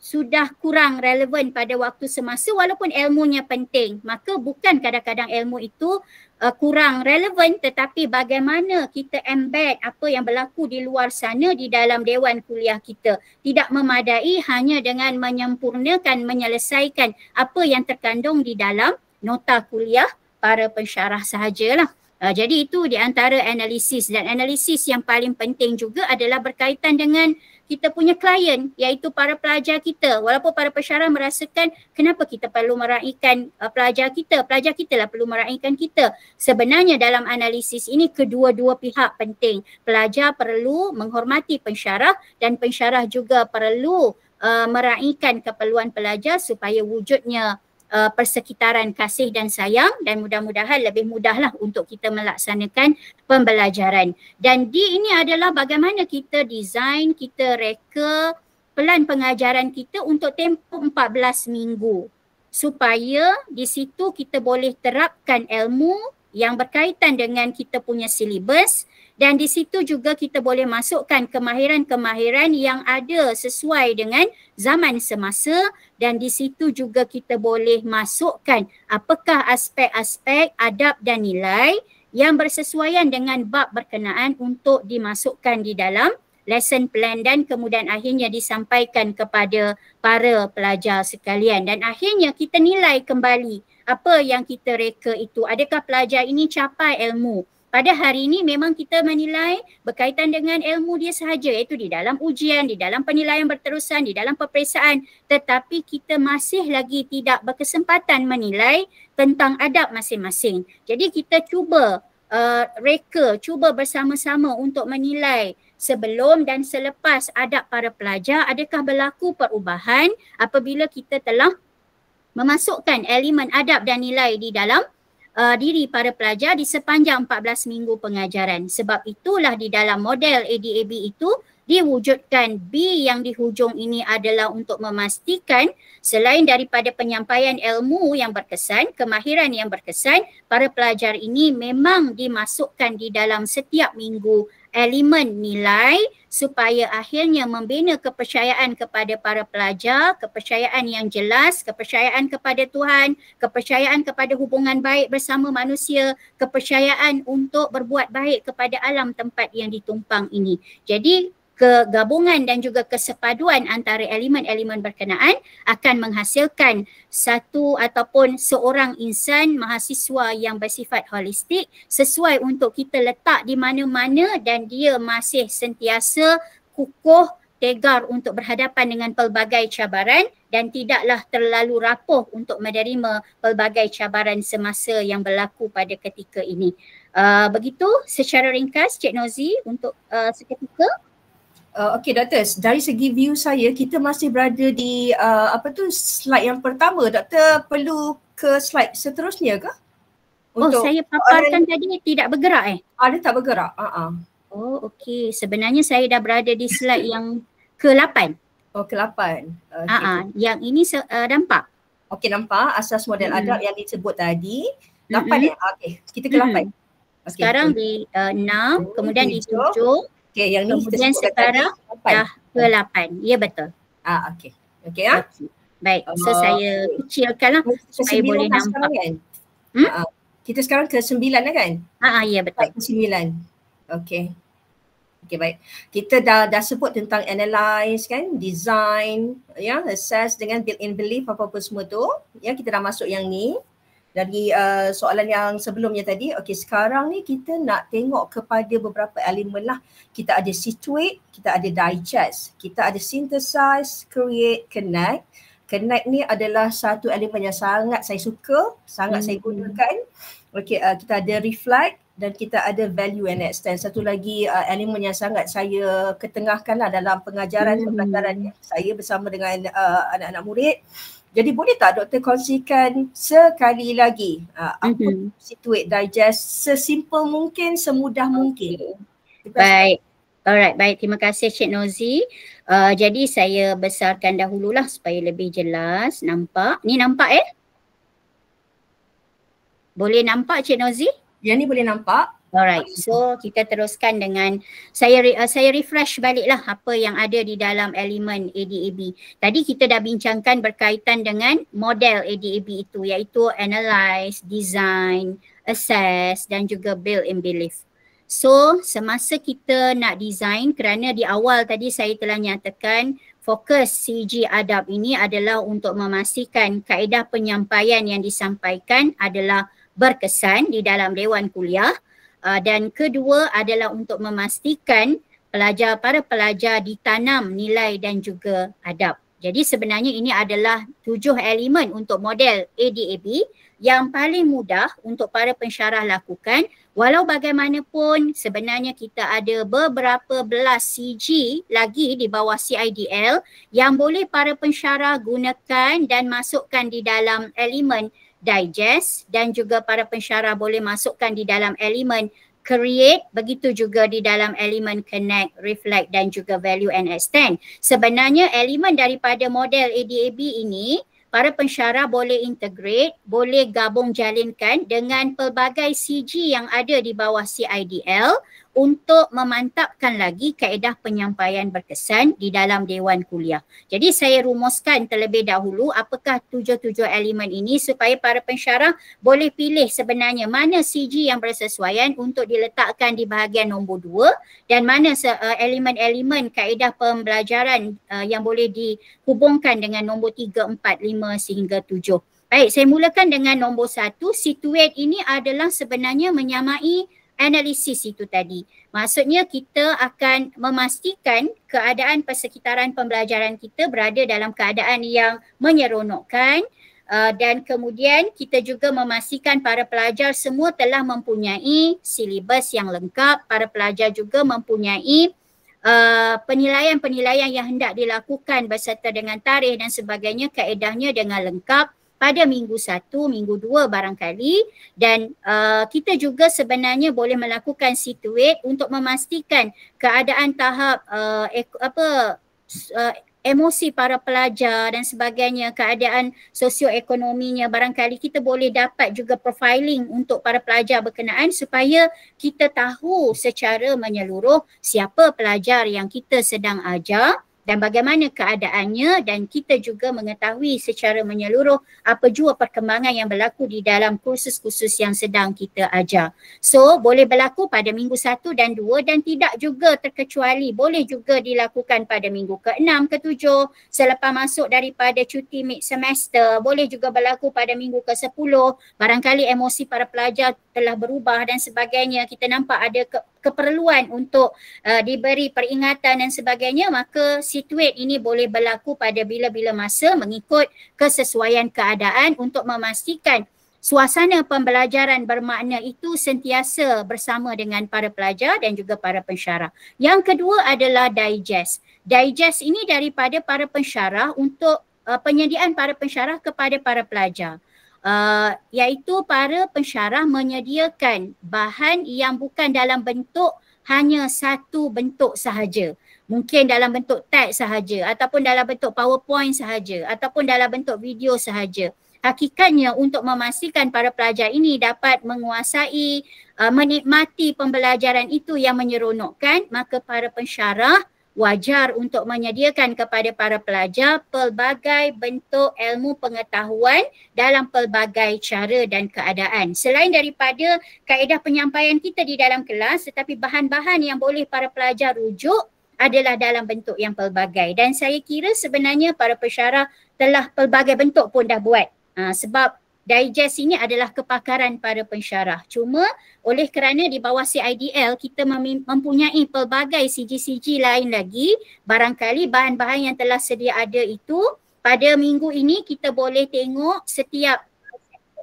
sudah kurang relevan pada waktu semasa walaupun ilmunya penting. Maka bukan kadang-kadang ilmu itu kurang relevan, tetapi bagaimana kita embed apa yang berlaku di luar sana di dalam dewan kuliah kita. Tidak memadai hanya dengan menyempurnakan, menyelesaikan apa yang terkandung di dalam nota kuliah para pensyarah sahajalah. Jadi itu di antara analisis, dan analisis yang paling penting juga adalah berkaitan dengan kita punya klien, iaitu para pelajar kita. Walaupun para pensyarah merasakan kenapa kita perlu meraihkan pelajar kita lah perlu meraihkan kita. Sebenarnya dalam analisis ini kedua-dua pihak penting. Pelajar perlu menghormati pensyarah dan pensyarah juga perlu meraihkan keperluan pelajar supaya wujudnya persekitaran kasih dan sayang, dan mudah-mudahan lebih mudahlah untuk kita melaksanakan pembelajaran. Dan ini adalah bagaimana kita design, kita reka pelan pengajaran kita untuk tempoh 14 minggu supaya di situ kita boleh terapkan ilmu yang berkaitan dengan kita punya silibus, dan di situ juga kita boleh masukkan kemahiran-kemahiran yang ada sesuai dengan zaman semasa, dan di situ juga kita boleh masukkan apakah aspek-aspek adab dan nilai yang bersesuaian dengan bab berkenaan untuk dimasukkan di dalam lesson plan dan kemudian akhirnya disampaikan kepada para pelajar sekalian. Dan akhirnya kita nilai kembali apa yang kita reka itu. Adakah pelajar ini capai ilmu? Pada hari ini memang kita menilai berkaitan dengan ilmu dia sahaja, iaitu di dalam ujian, di dalam penilaian berterusan, di dalam peperiksaan. Tetapi kita masih lagi tidak berkesempatan menilai tentang adab masing-masing. Jadi kita cuba reka, cuba bersama-sama untuk menilai sebelum dan selepas adab para pelajar, adakah berlaku perubahan apabila kita telah memasukkan elemen adab dan nilai di dalam diri para pelajar di sepanjang 14 minggu pengajaran. Sebab itulah di dalam model ADAB itu diwujudkan B yang di hujung ini adalah untuk memastikan selain daripada penyampaian ilmu yang berkesan, kemahiran yang berkesan, para pelajar ini memang dimasukkan di dalam setiap minggu elemen nilai supaya akhirnya membina kepercayaan kepada para pelajar, kepercayaan yang jelas, kepercayaan kepada Tuhan, kepercayaan kepada hubungan baik bersama manusia, kepercayaan untuk berbuat baik kepada alam tempat yang ditumpang ini. Jadi kegabungan dan juga kesepaduan antara elemen-elemen berkenaan akan menghasilkan satu ataupun seorang insan mahasiswa yang bersifat holistik sesuai untuk kita letak di mana-mana, dan dia masih sentiasa kukuh, tegar untuk berhadapan dengan pelbagai cabaran dan tidaklah terlalu rapuh untuk menerima pelbagai cabaran semasa yang berlaku pada ketika ini. Begitu secara ringkas Cik Nozi untuk seketika.
Okey doktor, dari segi view saya kita masih berada di slide yang pertama. Doktor perlu ke slide seterusnya ke?
Untuk saya paparkan tadi tidak bergerak
Dia tak bergerak.
Oh okey, sebenarnya saya dah berada di slide yang ke-8.
Oh ke-8.
Yang ini nampak?
Okey nampak asas model adab yang disebut tadi. 8 okey, kita ke-8.
Sekarang di 6, kemudian di 7.
Okey, yang ni
kemudian sekarang dah ke-8. Ya betul.
Okey. Okey ya.
Baik, so saya kecilkanlah supaya boleh nampak.
Kan? Kita sekarang ke-9 kan?
Ya betul.
Ke-9. Okey. Okey baik. Kita dah sebut tentang analyze kan, design, ya, assess dengan built-in belief apa semua tu. Ya, kita dah masuk yang ni. Dari soalan yang sebelumnya tadi, okey sekarang ni kita nak tengok kepada beberapa elemen lah. Kita ada situate, kita ada digest, kita ada synthesize, create, connect. Connect ni adalah satu elemen yang sangat saya suka, sangat saya gunakan. Okey, kita ada reflect dan kita ada value and extend. Satu lagi elemen yang sangat saya ketengahkan lah dalam pengajaran pembelajaran saya bersama dengan anak-anak murid. Jadi boleh tak doktor kongsikan sekali lagi apa situate, digest sesimple mungkin, semudah mungkin.
Baik. Alright, baik. Terima kasih Cik Nozi. Jadi saya besarkan dahululah supaya lebih jelas. Nampak? Ni nampak Boleh nampak Cik Nozi?
Yang ni boleh nampak.
Alright, so kita teruskan dengan saya refresh baliklah apa yang ada di dalam elemen ADAB. Tadi kita dah bincangkan berkaitan dengan model ADAB itu, iaitu analyze, design, assess dan juga build in belief. So semasa kita nak design, kerana di awal tadi saya telah nyatakan fokus CG adab ini adalah untuk memastikan kaedah penyampaian yang disampaikan adalah berkesan di dalam dewan kuliah. Dan kedua adalah untuk memastikan para pelajar ditanam nilai dan juga adab. Jadi sebenarnya ini adalah 7 elemen untuk model ADAB yang paling mudah untuk para pensyarah lakukan. Walau bagaimanapun sebenarnya kita ada beberapa belas CG lagi di bawah CIDL yang boleh para pensyarah gunakan dan masukkan di dalam elemen digest dan juga para pensyarah boleh masukkan di dalam elemen create, begitu juga di dalam elemen connect, reflect dan juga value and extend. Sebenarnya elemen daripada model ADAB ini para pensyarah boleh integrate, boleh gabung jalinkan dengan pelbagai CG yang ada di bawah CIDL untuk memantapkan lagi kaedah penyampaian berkesan di dalam dewan kuliah. Jadi saya rumuskan terlebih dahulu apakah 7 elemen ini supaya para pensyarah boleh pilih sebenarnya mana CG yang bersesuaian untuk diletakkan di bahagian nombor 2 dan mana elemen-elemen kaedah pembelajaran yang boleh dihubungkan dengan nombor 3, 4, 5 sehingga 7. Baik, saya mulakan dengan nombor 1. Situate ini adalah sebenarnya menyamai analisis itu tadi. Maksudnya kita akan memastikan keadaan persekitaran pembelajaran kita berada dalam keadaan yang menyeronokkan dan kemudian kita juga memastikan para pelajar semua telah mempunyai silibus yang lengkap, para pelajar juga mempunyai penilaian-penilaian yang hendak dilakukan berserta dengan tarikh dan sebagainya, kaedahnya dengan lengkap pada minggu 1, minggu 2 barangkali dan kita juga sebenarnya boleh melakukan situate untuk memastikan keadaan tahap emosi para pelajar dan sebagainya, keadaan sosioekonominya. Barangkali kita boleh dapat juga profiling untuk para pelajar berkenaan supaya kita tahu secara menyeluruh siapa pelajar yang kita sedang ajar dan bagaimana keadaannya, dan kita juga mengetahui secara menyeluruh apa jua perkembangan yang berlaku di dalam kursus-kursus yang sedang kita ajar. So boleh berlaku pada minggu 1 dan 2 dan tidak juga terkecuali boleh juga dilakukan pada minggu ke-6, ke-7 selepas masuk daripada cuti mid semester, boleh juga berlaku pada minggu ke-10. Barangkali emosi para pelajar telah berubah dan sebagainya, kita nampak ada keperluan untuk diberi peringatan dan sebagainya, maka situate ini boleh berlaku pada bila-bila masa mengikut kesesuaian keadaan untuk memastikan suasana pembelajaran bermakna itu sentiasa bersama dengan para pelajar dan juga para pensyarah. Yang kedua adalah digest. Digest ini daripada para pensyarah untuk penyediaan para pensyarah kepada para pelajar. Iaitu para pensyarah menyediakan bahan yang bukan dalam bentuk hanya satu bentuk sahaja. Mungkin dalam bentuk teks sahaja ataupun dalam bentuk PowerPoint sahaja ataupun dalam bentuk video sahaja. Hakikatnya untuk memastikan para pelajar ini dapat menguasai, menikmati pembelajaran itu yang menyeronokkan, maka para pensyarah wajar untuk menyediakan kepada para pelajar pelbagai bentuk ilmu pengetahuan dalam pelbagai cara dan keadaan. Selain daripada kaedah penyampaian kita di dalam kelas, tetapi bahan-bahan yang boleh para pelajar rujuk adalah dalam bentuk yang pelbagai. Dan saya kira sebenarnya para pensyarah telah pelbagai bentuk pun dah buat. Sebab digest ini adalah kepakaran para pensyarah. Cuma oleh kerana di bawah CIDL kita mempunyai pelbagai CG-CG lain lagi, barangkali bahan-bahan yang telah sedia ada itu pada minggu ini kita boleh tengok setiap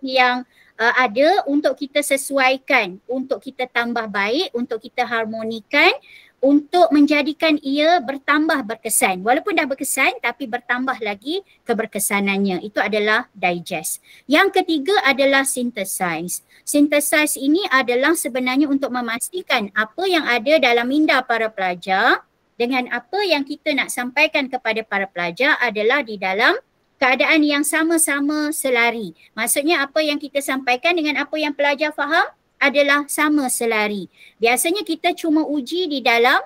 yang ada untuk kita sesuaikan, untuk kita tambah baik, untuk kita harmonikan, untuk menjadikan ia bertambah berkesan. Walaupun dah berkesan tapi bertambah lagi keberkesanannya. Itu adalah digest. Yang ketiga adalah synthesize. Synthesize ini adalah sebenarnya untuk memastikan apa yang ada dalam minda para pelajar dengan apa yang kita nak sampaikan kepada para pelajar adalah di dalam keadaan yang sama-sama selari. Maksudnya apa yang kita sampaikan dengan apa yang pelajar faham adalah sama selari. Biasanya kita cuma uji di dalam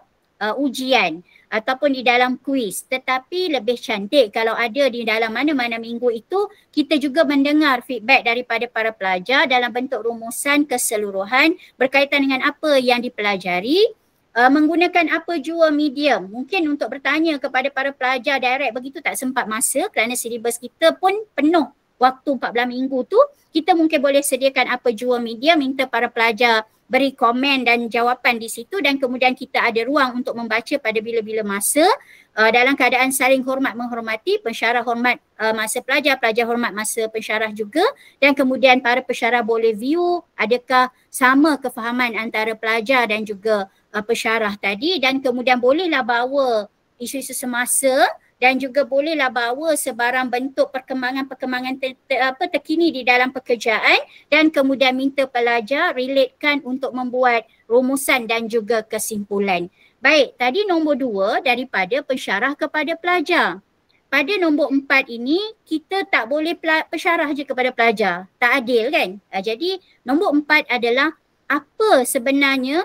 ujian ataupun di dalam kuis. Tetapi lebih cantik kalau ada di dalam mana-mana minggu itu kita juga mendengar feedback daripada para pelajar dalam bentuk rumusan keseluruhan berkaitan dengan apa yang dipelajari, menggunakan apa jua medium. Mungkin untuk bertanya kepada para pelajar direct begitu tak sempat masa kerana silibus kita pun penuh waktu 14 minggu tu. Kita mungkin boleh sediakan apa jua media, minta para pelajar beri komen dan jawapan di situ dan kemudian kita ada ruang untuk membaca pada bila-bila masa dalam keadaan saling hormat menghormati, pensyarah hormat masa pelajar, pelajar hormat masa pensyarah juga, dan kemudian para pensyarah boleh view adakah sama kefahaman antara pelajar dan juga pensyarah tadi, dan kemudian bolehlah bawa isu-isu semasa dan juga bolehlah bawa sebarang bentuk perkembangan terkini di dalam pekerjaan dan kemudian minta pelajar relatekan untuk membuat rumusan dan juga kesimpulan. Baik, tadi nombor 2 daripada pensyarah kepada pelajar. Pada nombor 4 ini kita tak boleh pensyarah je kepada pelajar. Tak adil kan? Jadi nombor 4 adalah apa sebenarnya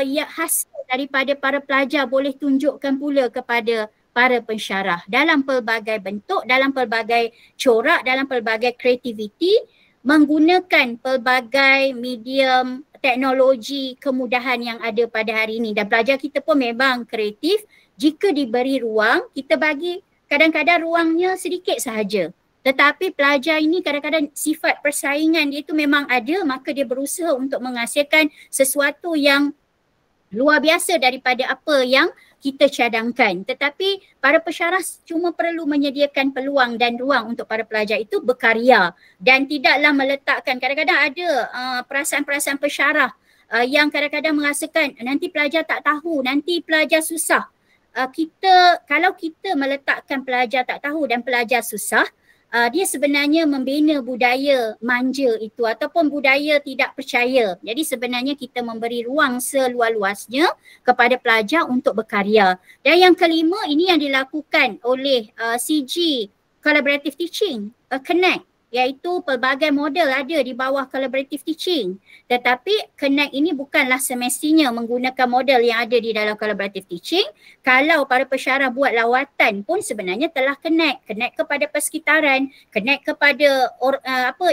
yang hasil daripada para pelajar boleh tunjukkan pula kepada para pensyarah dalam pelbagai bentuk, dalam pelbagai corak, dalam pelbagai kreativiti, menggunakan pelbagai medium teknologi kemudahan yang ada pada hari ini. Dan pelajar kita pun memang kreatif. Jika diberi ruang, kita bagi kadang-kadang ruangnya sedikit sahaja. Tetapi pelajar ini kadang-kadang sifat persaingan dia itu memang ada, maka dia berusaha untuk menghasilkan sesuatu yang luar biasa daripada apa yang kita cadangkan. Tetapi para pensyarah cuma perlu menyediakan peluang dan ruang untuk para pelajar itu berkarya dan tidaklah meletakkan. Kadang-kadang ada perasaan-perasaan pensyarah yang kadang-kadang merasakan nanti pelajar tak tahu, nanti pelajar susah. Kalau kita meletakkan pelajar tak tahu dan pelajar susah, dia sebenarnya membina budaya manja itu ataupun budaya tidak percaya. Jadi sebenarnya kita memberi ruang seluas-luasnya kepada pelajar untuk berkarya. Dan yang kelima, ini yang dilakukan oleh CG Collaborative Teaching, Connect, iaitu pelbagai model ada di bawah collaborative teaching. Tetapi Connect ini bukanlah semestinya menggunakan model yang ada di dalam collaborative teaching. Kalau para pensyarah buat lawatan pun sebenarnya telah connect kepada persekitaran, connect kepada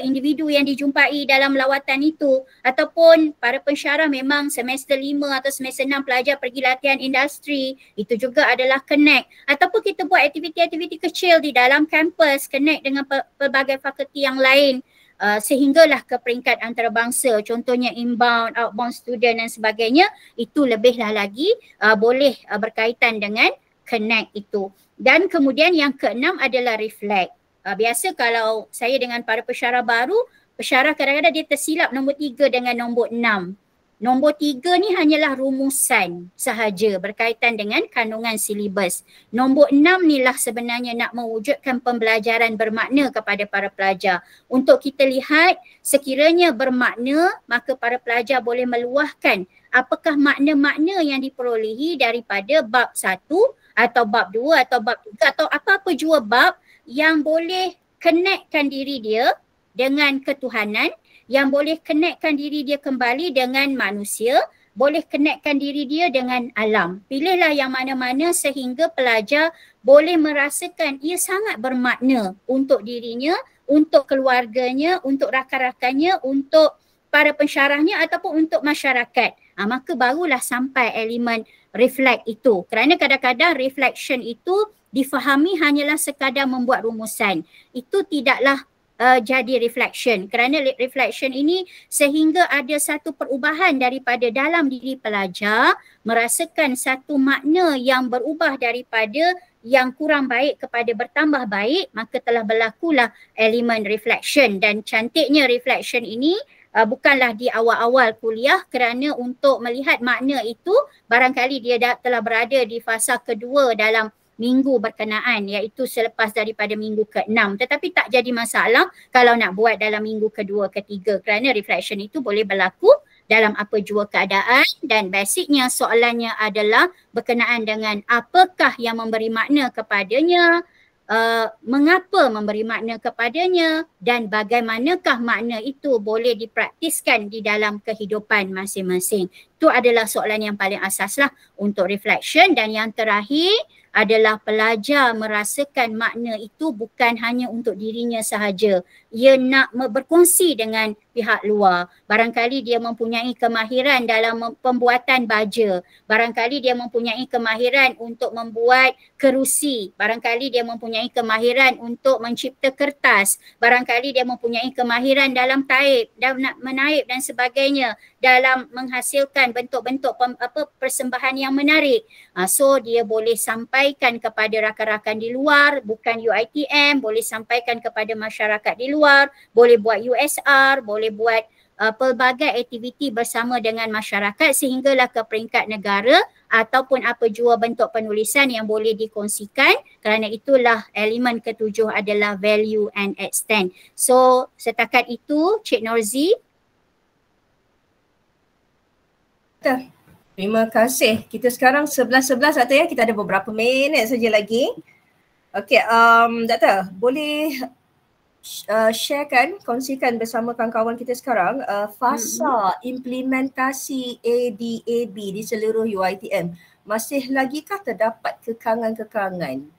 individu yang dijumpai dalam lawatan itu, ataupun para pensyarah memang semester 5 atau semester 6 pelajar pergi latihan industri, itu juga adalah connect. Ataupun kita buat aktiviti-aktiviti kecil di dalam kampus, connect dengan pelbagai fakulti yang lain sehinggalah ke peringkat antarabangsa, contohnya inbound, outbound student dan sebagainya, itu lebihlah lagi boleh berkaitan dengan connect itu. Dan kemudian yang keenam adalah reflect. Biasa kalau saya dengan para pensyarah baru Pensyarah kadang-kadang dia tersilap nombor 3 dengan nombor 6. Nombor 3 ni hanyalah rumusan sahaja berkaitan dengan kandungan silibus. Nombor 6 ni lah sebenarnya nak mewujudkan pembelajaran bermakna kepada para pelajar. Untuk kita lihat sekiranya bermakna, maka para pelajar boleh meluahkan apakah makna-makna yang diperolehi daripada bab 1 atau bab 2 atau bab 3 atau apa-apa jua bab yang boleh connectkan diri dia dengan ketuhanan, yang boleh connectkan diri dia kembali dengan manusia, boleh connectkan diri dia dengan alam. Pilihlah yang mana-mana sehingga pelajar boleh merasakan ia sangat bermakna untuk dirinya, untuk keluarganya, untuk rakan-rakannya, untuk para pensyarahnya ataupun untuk masyarakat. Maka barulah sampai elemen reflect itu. Kerana kadang-kadang reflection itu difahami hanyalah sekadar membuat rumusan. Itu tidaklah jadi reflection, kerana reflection ini sehingga ada satu perubahan daripada dalam diri pelajar, merasakan satu makna yang berubah daripada yang kurang baik kepada bertambah baik, maka telah berlakulah elemen reflection. Dan cantiknya reflection ini bukanlah di awal-awal kuliah, kerana untuk melihat makna itu barangkali dia telah berada di fasa kedua dalam minggu berkenaan, iaitu selepas daripada minggu ke-6. Tetapi tak jadi masalah kalau nak buat dalam minggu kedua, ketiga, kerana reflection itu boleh berlaku dalam apa jua keadaan, dan basicnya soalannya adalah berkenaan dengan apakah yang memberi makna kepadanya, mengapa memberi makna kepadanya, dan bagaimanakah makna itu boleh dipraktiskan di dalam kehidupan masing-masing. Itu adalah soalan yang paling asaslah untuk reflection. Dan yang terakhir adalah pelajar merasakan makna itu bukan hanya untuk dirinya sahaja. Ia nak berkongsi dengan pihak luar. Barangkali dia mempunyai kemahiran dalam pembuatan baja. Barangkali dia mempunyai kemahiran untuk membuat kerusi. Barangkali dia mempunyai kemahiran untuk mencipta kertas. Barangkali dia mempunyai kemahiran dalam taip, dalam menaip dan sebagainya, dalam menghasilkan bentuk-bentuk persembahan yang menarik. So dia boleh sampaikan kepada rakan-rakan di luar, bukan UiTM, boleh sampaikan kepada masyarakat di luar, boleh buat USR, boleh buat pelbagai aktiviti bersama dengan masyarakat sehinggalah ke peringkat negara ataupun apa jua bentuk penulisan yang boleh dikongsikan. Kerana itulah elemen ketujuh adalah value and extend. So setakat itu Cik Norzi.
Terima kasih. Kita sekarang 11:11 Doktor ya. Kita ada beberapa minit saja lagi. Okey, Doktor, boleh sharekan, kongsikan bersama kawan-kawan kita sekarang fasa implementasi ADAB di seluruh UiTM. Masih lagikah terdapat kekangan-kekangan?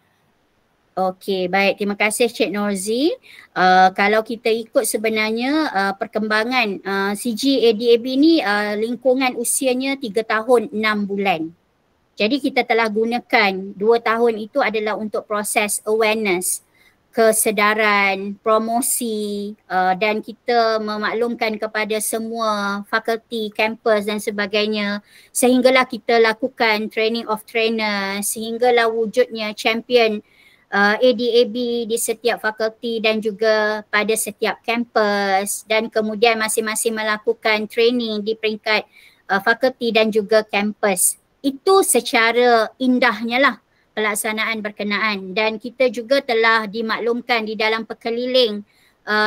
Okey, baik. Terima kasih Cik Norzi. Kalau kita ikut sebenarnya perkembangan CG ADAB ni lingkungan usianya 3 tahun 6 bulan. Jadi kita telah gunakan 2 tahun itu adalah untuk proses awareness, kesedaran, promosi, dan kita memaklumkan kepada semua fakulti, kampus dan sebagainya, sehinggalah kita lakukan training of trainer, sehinggalah wujudnya champion ADAB di setiap fakulti dan juga pada setiap kampus, dan kemudian masing-masing melakukan training di peringkat fakulti dan juga kampus. Itu secara indahnya lah pelaksanaan berkenaan, dan kita juga telah dimaklumkan di dalam perkeliling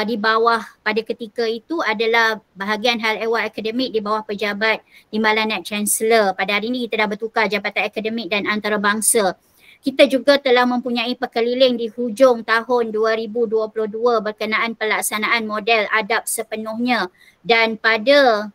di bawah pada ketika itu adalah bahagian hal ehwal akademik di bawah pejabat Timbalan Naib Chancellor. Pada hari ini kita dah bertukar Jabatan Akademik dan Antarabangsa. Kita juga telah mempunyai perkeliling di hujung tahun 2022 berkenaan pelaksanaan model adab sepenuhnya, dan pada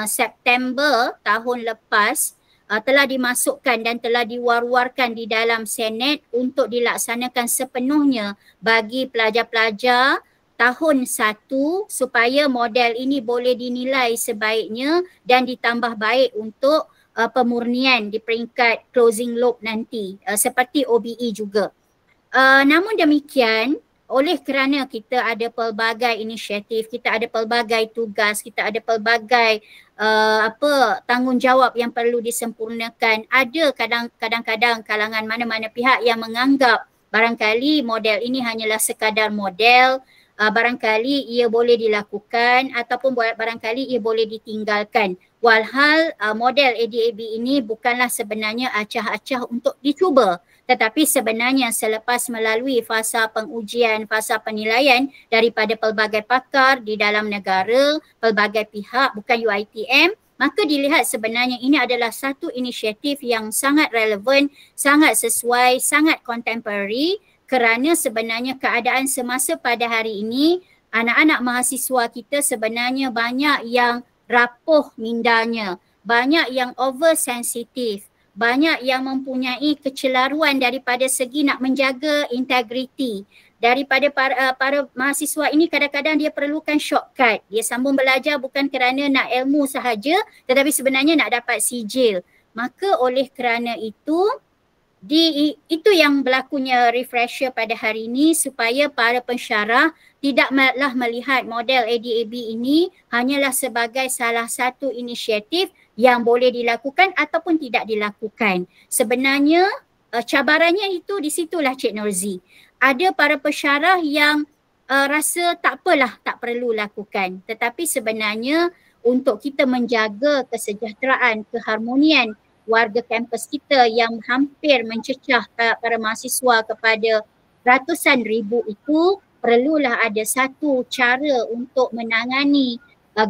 September tahun lepas telah dimasukkan dan telah diwar-warkan di dalam Senate untuk dilaksanakan sepenuhnya bagi pelajar-pelajar tahun 1 supaya model ini boleh dinilai sebaiknya dan ditambah baik untuk pemurnian di peringkat closing loop nanti, seperti OBE juga. Namun demikian, oleh kerana kita ada pelbagai inisiatif, kita ada pelbagai tugas, kita ada pelbagai tanggungjawab yang perlu disempurnakan, ada kadang-kadang kalangan mana-mana pihak yang menganggap barangkali model ini hanyalah sekadar model, barangkali ia boleh dilakukan ataupun barangkali ia boleh ditinggalkan. Walhal model ADAB ini bukanlah sebenarnya acah-acah untuk dicuba, tetapi sebenarnya selepas melalui fasa pengujian, fasa penilaian daripada pelbagai pakar di dalam negara, pelbagai pihak, bukan UiTM, maka dilihat sebenarnya ini adalah satu inisiatif yang sangat relevan, sangat sesuai, sangat contemporary, kerana sebenarnya keadaan semasa pada hari ini, anak-anak mahasiswa kita sebenarnya banyak yang rapuh mindanya, banyak yang oversensitif, banyak yang mempunyai kecelaruan daripada segi nak menjaga integriti. Daripada para mahasiswa ini kadang-kadang dia perlukan shortcut. Dia sambung belajar bukan kerana nak ilmu sahaja, tetapi sebenarnya nak dapat sijil. Maka oleh kerana itu, itu yang berlakunya refresher pada hari ini supaya para pensyarah tidaklah melihat model ADAB ini hanyalah sebagai salah satu inisiatif yang boleh dilakukan ataupun tidak dilakukan. Sebenarnya cabarannya itu di situlah Cik Norzi. Ada para pensyarah yang rasa tak apalah, tak perlu lakukan. Tetapi sebenarnya untuk kita menjaga kesejahteraan, keharmonian warga kampus kita yang hampir mencecah para mahasiswa kepada ratusan ribu itu, perlulah ada satu cara untuk menangani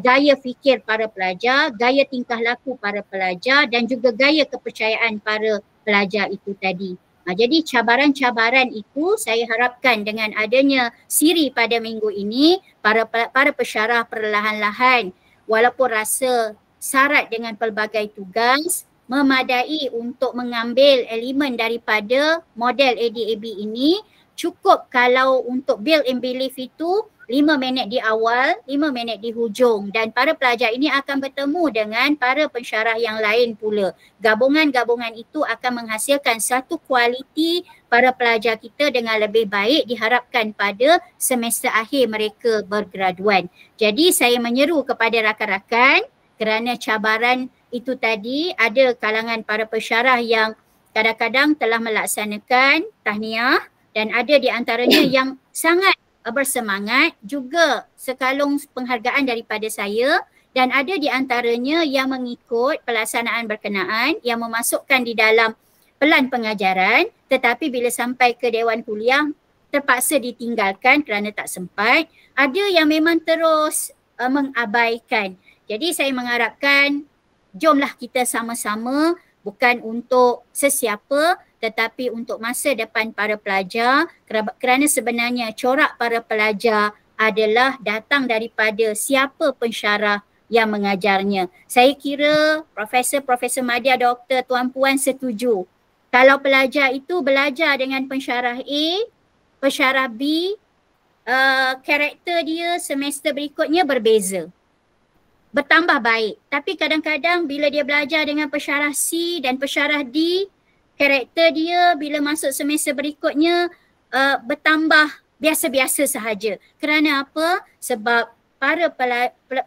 gaya fikir para pelajar, gaya tingkah laku para pelajar dan juga gaya kepercayaan para pelajar itu tadi. Jadi cabaran-cabaran itu saya harapkan dengan adanya siri pada minggu ini, para pensyarah perlahan-lahan walaupun rasa syarat dengan pelbagai tugas, memadai untuk mengambil elemen daripada model ADAB ini. Cukup kalau untuk build and believe itu 5 minit di awal, 5 minit di hujung, dan para pelajar ini akan bertemu dengan para pensyarah yang lain pula. Gabungan-gabungan itu akan menghasilkan satu kualiti para pelajar kita dengan lebih baik diharapkan pada semester akhir mereka bergraduan. Jadi saya menyeru kepada rakan-rakan kerana cabaran itu tadi, ada kalangan para pensyarah yang kadang-kadang telah melaksanakan tahniah dan ada di antaranya yang sangat bersemangat, juga sekalung penghargaan daripada saya, dan ada di antaranya yang mengikut pelaksanaan berkenaan yang memasukkan di dalam pelan pengajaran, tetapi bila sampai ke Dewan Kuliah terpaksa ditinggalkan kerana tak sempat. Ada yang memang terus mengabaikan. Jadi saya mengharapkan jomlah kita sama-sama, bukan untuk sesiapa tetapi untuk masa depan para pelajar, kerana sebenarnya corak para pelajar adalah datang daripada siapa pensyarah yang mengajarnya. Saya kira Profesor Madya, Doktor, Tuan-Puan setuju. Kalau pelajar itu belajar dengan pensyarah A, pensyarah B, karakter dia semester berikutnya berbeza. Bertambah baik. Tapi kadang-kadang bila dia belajar dengan pensyarah C dan pensyarah D, karakter dia bila masuk semester berikutnya bertambah biasa-biasa sahaja. Kerana apa? Sebab para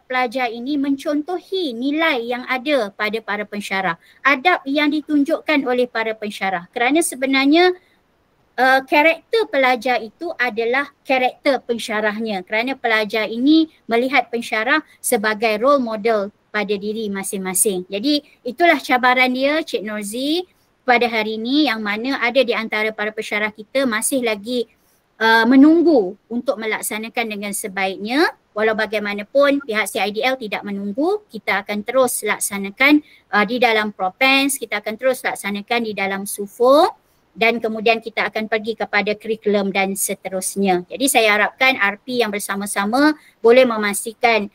pelajar ini mencontohi nilai yang ada pada para pensyarah. Adab yang ditunjukkan oleh para pensyarah. Kerana sebenarnya karakter pelajar itu adalah karakter pensyarahnya. Kerana pelajar ini melihat pensyarah sebagai role model pada diri masing-masing. Jadi itulah cabaran dia, Cik Norzi, pada hari ini, yang mana ada di antara para pensyarah kita masih lagi menunggu untuk melaksanakan dengan sebaiknya. Walau bagaimanapun pihak CIDL tidak menunggu, kita akan terus laksanakan di dalam Propens, kita akan terus laksanakan di dalam SUFO, dan kemudian kita akan pergi kepada kurikulum dan seterusnya. Jadi saya harapkan RP yang bersama-sama boleh memastikan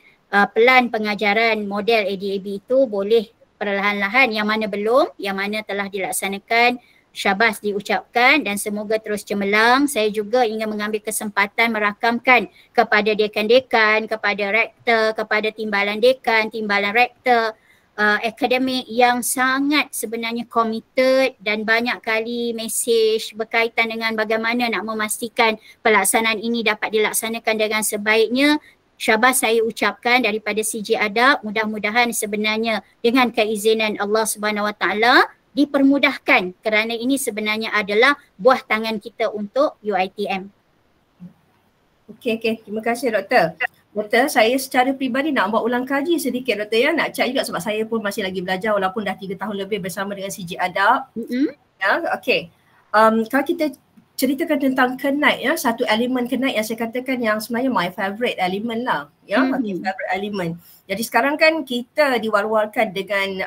pelan pengajaran model ADAB itu boleh perlahan-lahan, yang mana belum, yang mana telah dilaksanakan, syabas diucapkan dan semoga terus cemerlang. Saya juga ingin mengambil kesempatan merakamkan kepada dekan-dekan, kepada rektor, kepada timbalan dekan, timbalan rektor, akademik yang sangat sebenarnya committed dan banyak kali mesej berkaitan dengan bagaimana nak memastikan pelaksanaan ini dapat dilaksanakan dengan sebaiknya. Syabas saya ucapkan daripada CJ Adab, mudah-mudahan sebenarnya dengan keizinan Allah Subhanahu Wa Taala dipermudahkan, kerana ini sebenarnya adalah buah tangan kita untuk UiTM.
Okey, terima kasih doktor. Doktor, saya secara peribadi nak buat ulang kaji sedikit doktor ya, nak cak juga sebab saya pun masih lagi belajar walaupun dah 3 tahun lebih bersama dengan CG Adab. Ya, okey. Kalau kita ceritakan tentang Knight ya, satu elemen Knight yang saya katakan yang sebenarnya my favorite element lah, ya, favorite element. Jadi sekarang kan kita diwar-warkan dengan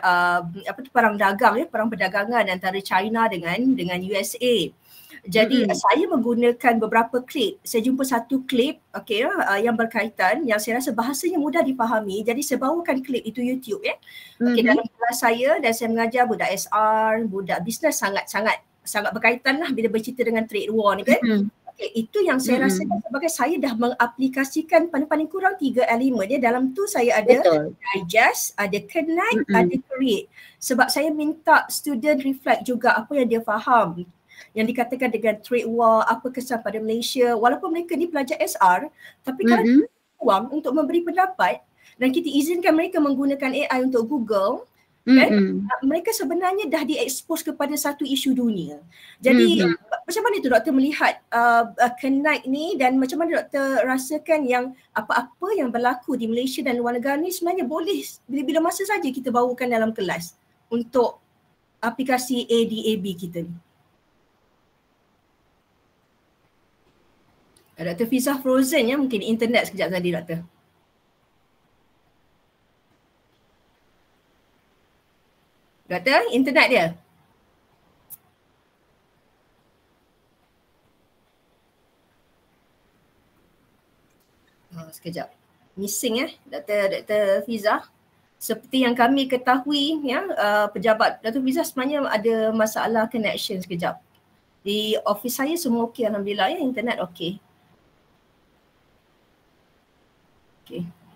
perang dagang ya, perang perdagangan antara China dengan USA. Jadi saya menggunakan beberapa klip. Saya jumpa satu klip yang berkaitan yang saya rasa bahasanya mudah dipahami. Jadi saya bawakan klip itu YouTube ya. Dalam kelas saya dan saya mengajar budak SR, budak bisnes sangat berkaitan lah bila bercerita dengan trade war ni kan. Itu yang saya rasakan sebagai saya dah mengaplikasikan paling kurang 3 elemen dia. Dalam tu saya ada digest, ada connect, ada create. Sebab saya minta student reflect juga apa yang dia faham. Yang dikatakan dengan trade war, apa kesan pada Malaysia, walaupun mereka ni pelajar SR, tapi kalau ruang untuk memberi pendapat dan kita izinkan mereka menggunakan AI untuk Google, kan, mereka sebenarnya dah diekspos kepada satu isu dunia. Jadi macam mana tu doktor melihat Knight ni dan macam mana doktor rasakan yang apa-apa yang berlaku di Malaysia dan luar negara ni sebenarnya boleh bila masa saja kita bawakan dalam kelas untuk aplikasi ADAB kita ni. Dr. Fizah frozen ya, mungkin internet sekejap tadi doktor. Doktor, internet dia? Sekejap. Missing Dr. Fizah. Seperti yang kami ketahui ya, pejabat Dr. Fizah sebenarnya ada masalah connection sekejap. Di office saya semua okey alhamdulillah ya, internet okey.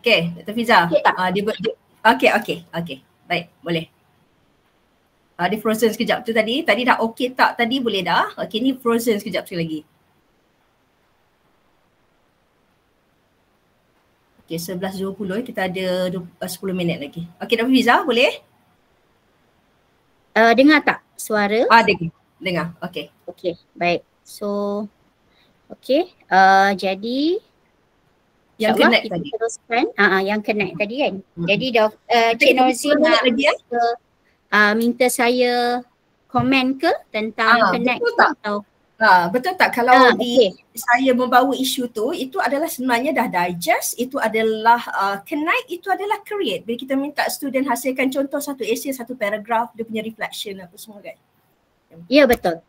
Okey, Dr. Fizah. Okey. Baik, boleh. Dia frozen sekejap tu tadi. Tadi dah okey tak tadi boleh dah. Okey, ni frozen sekejap sekali lagi. Okey, 11.20 kita ada 10 minit lagi. Okey, Dr. Fizah boleh?
Dengar tak suara?
Dengar. Okey.
Okey, baik. So, okey. Jadi
yang connect tadi.
Teruskan yang connect tadi kan. Jadi Cik Norzi nak minta saya komen ke tentang connect
betul tak?
Atau
betul tak kalau saya membawa isu tu, itu adalah sebenarnya dah digest, itu adalah connect, itu adalah create. Bila kita minta student hasilkan contoh satu essay, satu paragraph, dia punya reflection apa semua kan.
Ya betul.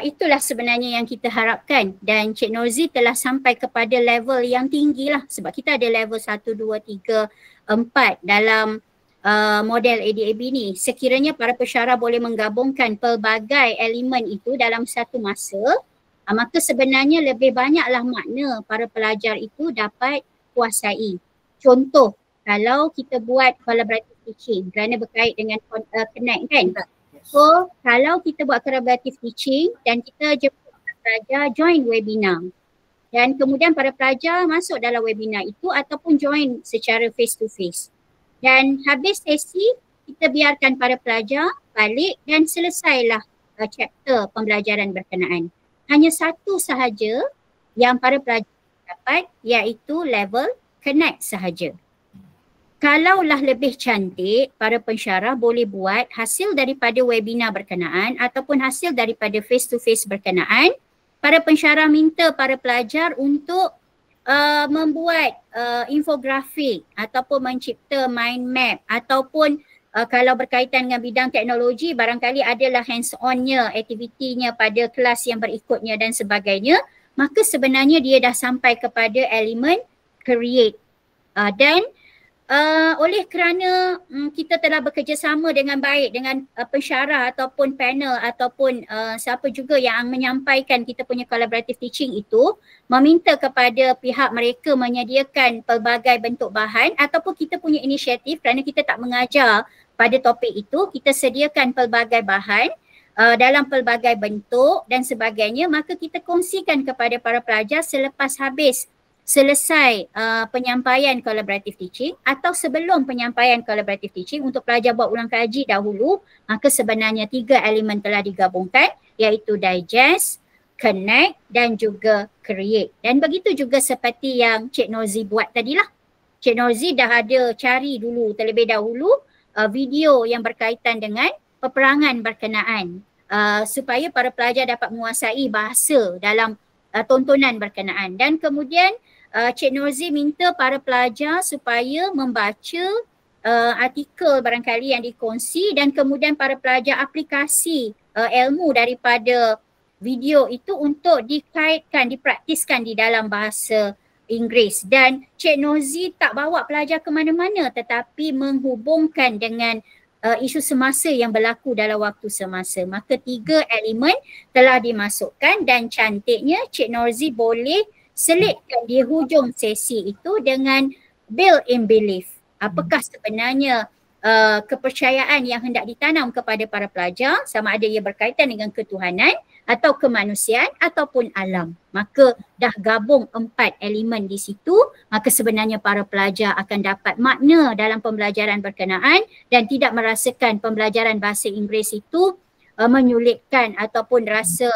Itulah sebenarnya yang kita harapkan dan Cik Norzi telah sampai kepada level yang tinggi lah sebab kita ada level 1, 2, 3, 4 dalam model ADAB ni. Sekiranya para pensyarah boleh menggabungkan pelbagai elemen itu dalam satu masa, maka sebenarnya lebih banyaklah makna para pelajar itu dapat kuasai. Contoh, kalau kita buat collaborative teaching kerana berkait dengan connect kan. So, kalau kita buat collaborative teaching dan kita jemput para pelajar join webinar dan kemudian para pelajar masuk dalam webinar itu ataupun join secara face to face. Dan habis sesi, kita biarkan para pelajar balik dan selesailah chapter pembelajaran berkenaan. Hanya satu sahaja yang para pelajar dapat iaitu level connect sahaja. Kalaulah lebih cantik, para pensyarah boleh buat hasil daripada webinar berkenaan ataupun hasil daripada face to face berkenaan. Para pensyarah minta para pelajar untuk membuat infografik ataupun mencipta mind map ataupun kalau berkaitan dengan bidang teknologi barangkali adalah hands on-nya, aktivitinya pada kelas yang berikutnya dan sebagainya, maka sebenarnya dia dah sampai kepada elemen create. Dan oleh kerana kita telah bekerjasama dengan baik dengan pensyarah ataupun panel ataupun siapa juga yang menyampaikan kita punya collaborative teaching itu, meminta kepada pihak mereka menyediakan pelbagai bentuk bahan ataupun kita punya inisiatif kerana kita tak mengajar pada topik itu, kita sediakan pelbagai bahan dalam pelbagai bentuk dan sebagainya, maka kita kongsikan kepada para pelajar selepas habis selesai penyampaian collaborative teaching atau sebelum penyampaian collaborative teaching untuk pelajar buat ulang kaji dahulu, maka sebenarnya 3 elemen telah digabungkan iaitu digest, connect dan juga create. Dan begitu juga seperti yang Cik Norzi buat tadilah. Cik Norzi dah ada cari dulu terlebih dahulu video yang berkaitan dengan peperangan berkenaan supaya para pelajar dapat menguasai bahasa dalam tontonan berkenaan. Dan kemudian Cik Norzi minta para pelajar supaya membaca artikel barangkali yang dikongsi dan kemudian para pelajar aplikasi ilmu daripada video itu untuk dikaitkan, dipraktiskan di dalam bahasa Inggeris. Dan Cik Norzi tak bawa pelajar ke mana-mana tetapi menghubungkan dengan isu semasa yang berlaku dalam waktu semasa. Maka 3 elemen telah dimasukkan dan cantiknya Cik Norzi boleh selitkan di hujung sesi itu dengan build in belief. Apakah sebenarnya kepercayaan yang hendak ditanam kepada para pelajar, sama ada ia berkaitan dengan ketuhanan atau kemanusiaan ataupun alam. Maka dah gabung 4 elemen di situ, maka sebenarnya para pelajar akan dapat makna dalam pembelajaran berkenaan dan tidak merasakan pembelajaran bahasa Inggeris itu menyulitkan ataupun rasa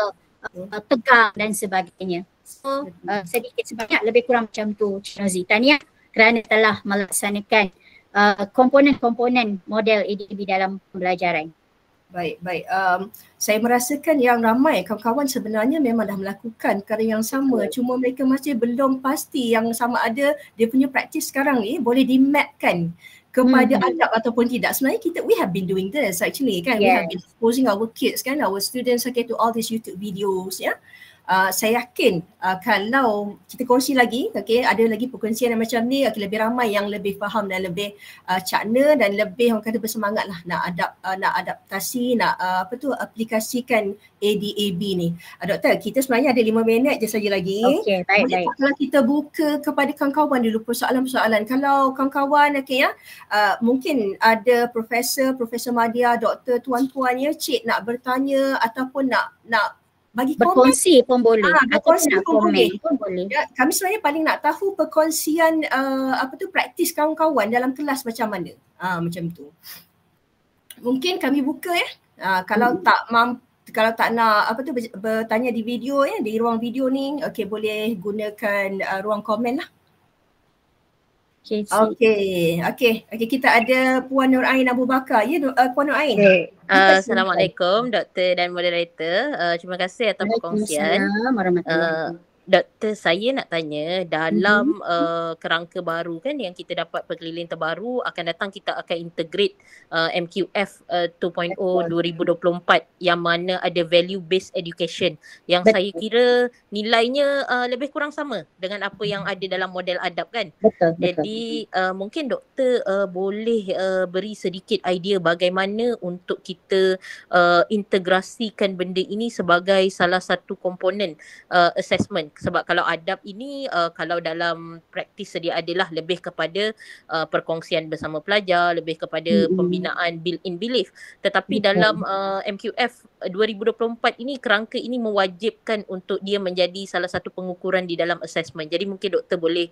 tegang dan sebagainya. So sedikit sebanyak lebih kurang macam tu, Cik Norzi. Tahniah kerana telah melaksanakan komponen-komponen model ADB dalam pembelajaran.
Baik. Saya merasakan yang ramai kawan-kawan sebenarnya memang dah melakukan perkara yang sama. Cuma mereka masih belum pasti yang sama ada dia punya praktis sekarang ni boleh di-mapkan kepada adab ataupun tidak. Sebenarnya we have been doing this actually kan. We have been exposing our kids kan, our students to all these YouTube videos ya. Saya yakin kalau kita kongsi lagi, ada lagi perkongsian yang macam ni, lebih ramai yang lebih faham dan lebih cakna dan lebih orang kata bersemangat lah nak adaptasi, nak aplikasikan ADAB ni. Doktor, kita sebenarnya ada 5 minit je saja lagi.
Okey, baik.
Kalau kita buka kepada kawan-kawan dulu persoalan-persoalan. Kalau kawan-kawan mungkin ada Profesor Madya, Doktor, tuan-tuan ya, Cik nak bertanya ataupun nak bagi
berkongsi pun boleh.
Berkongsi pun boleh.
Ya,
kami sebenarnya paling nak tahu perkongsian praktis kawan-kawan dalam kelas macam mana. Macam tu. Mungkin kami buka ya. Kalau tak nak bertanya di video ya, di ruang video ni, boleh gunakan ruang komen lah. Okey, kita ada Puan Nur Ain Abu Bakar. Ya, Puan Nur Ain.
Assalamualaikum Doktor dan moderator. Terima kasih atas perkongsian. Doktor, saya nak tanya dalam kerangka baru kan yang kita dapat perkeliling terbaru, akan datang kita akan integrate MQF 2.0 2024 yang mana ada value based education yang saya kira nilainya lebih kurang sama dengan apa yang ada dalam model adab kan. Jadi mungkin doktor boleh beri sedikit idea bagaimana untuk kita integrasikan benda ini sebagai salah satu komponen assessment. Sebab kalau adab ini kalau dalam praktis sedia adalah lebih kepada perkongsian bersama pelajar, lebih kepada pembinaan built-in belief. Tetapi dalam MQF 2024 ini kerangka ini mewajibkan untuk dia menjadi salah satu pengukuran di dalam assessment. Jadi mungkin doktor boleh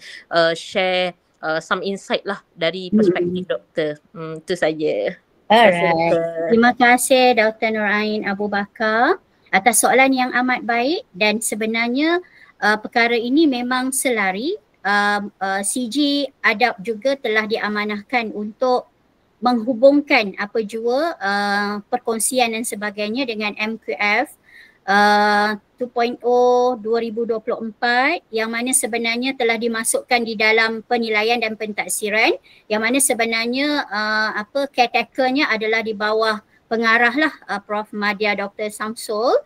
share some insight lah dari perspektif doktor. Itu saja.
Alright. Terima kasih Dr. Nur Ain Abu Bakar atas soalan yang amat baik dan sebenarnya perkara ini memang selari. CG Adab juga telah diamanahkan untuk menghubungkan apa jua perkongsian dan sebagainya dengan MQF 2.0 2024 yang mana sebenarnya telah dimasukkan di dalam penilaian dan pentaksiran, yang mana sebenarnya caretakernya adalah di bawah pengarah lah Prof Madya Dr. Samsul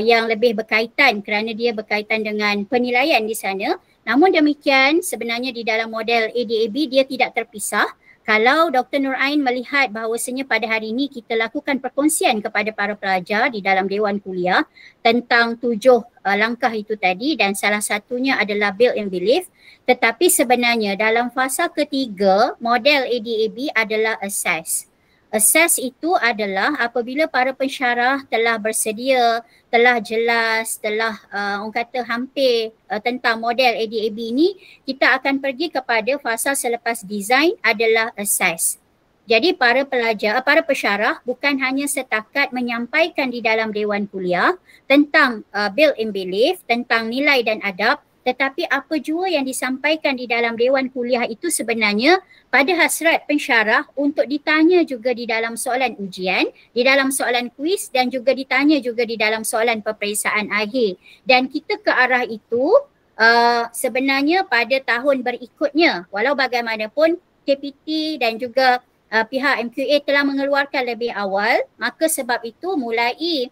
yang lebih berkaitan kerana dia berkaitan dengan penilaian di sana. Namun demikian sebenarnya di dalam model ADAB dia tidak terpisah. Kalau Dr. Nur Ain melihat bahawasanya pada hari ini kita lakukan perkongsian kepada para pelajar di dalam Dewan Kuliah tentang 7 langkah itu tadi dan salah satunya adalah build and belief, tetapi sebenarnya dalam fasa ketiga model ADAB adalah assess. Assess itu adalah apabila para pensyarah telah bersedia, telah jelas, telah orang kata hampir tentang model ADAB ini, kita akan pergi kepada fasa selepas design adalah assess. Jadi para pelajar, para pesyarah bukan hanya setakat menyampaikan di dalam dewan kuliah tentang built-in belief, tentang nilai dan adab, tetapi apa jua yang disampaikan di dalam dewan kuliah itu sebenarnya pada hasrat pensyarah untuk ditanya juga di dalam soalan ujian, di dalam soalan kuis dan juga ditanya juga di dalam soalan peperiksaan akhir. Dan kita ke arah itu sebenarnya pada tahun berikutnya, walau bagaimanapun KPT dan juga pihak MQA telah mengeluarkan lebih awal, maka sebab itu mulai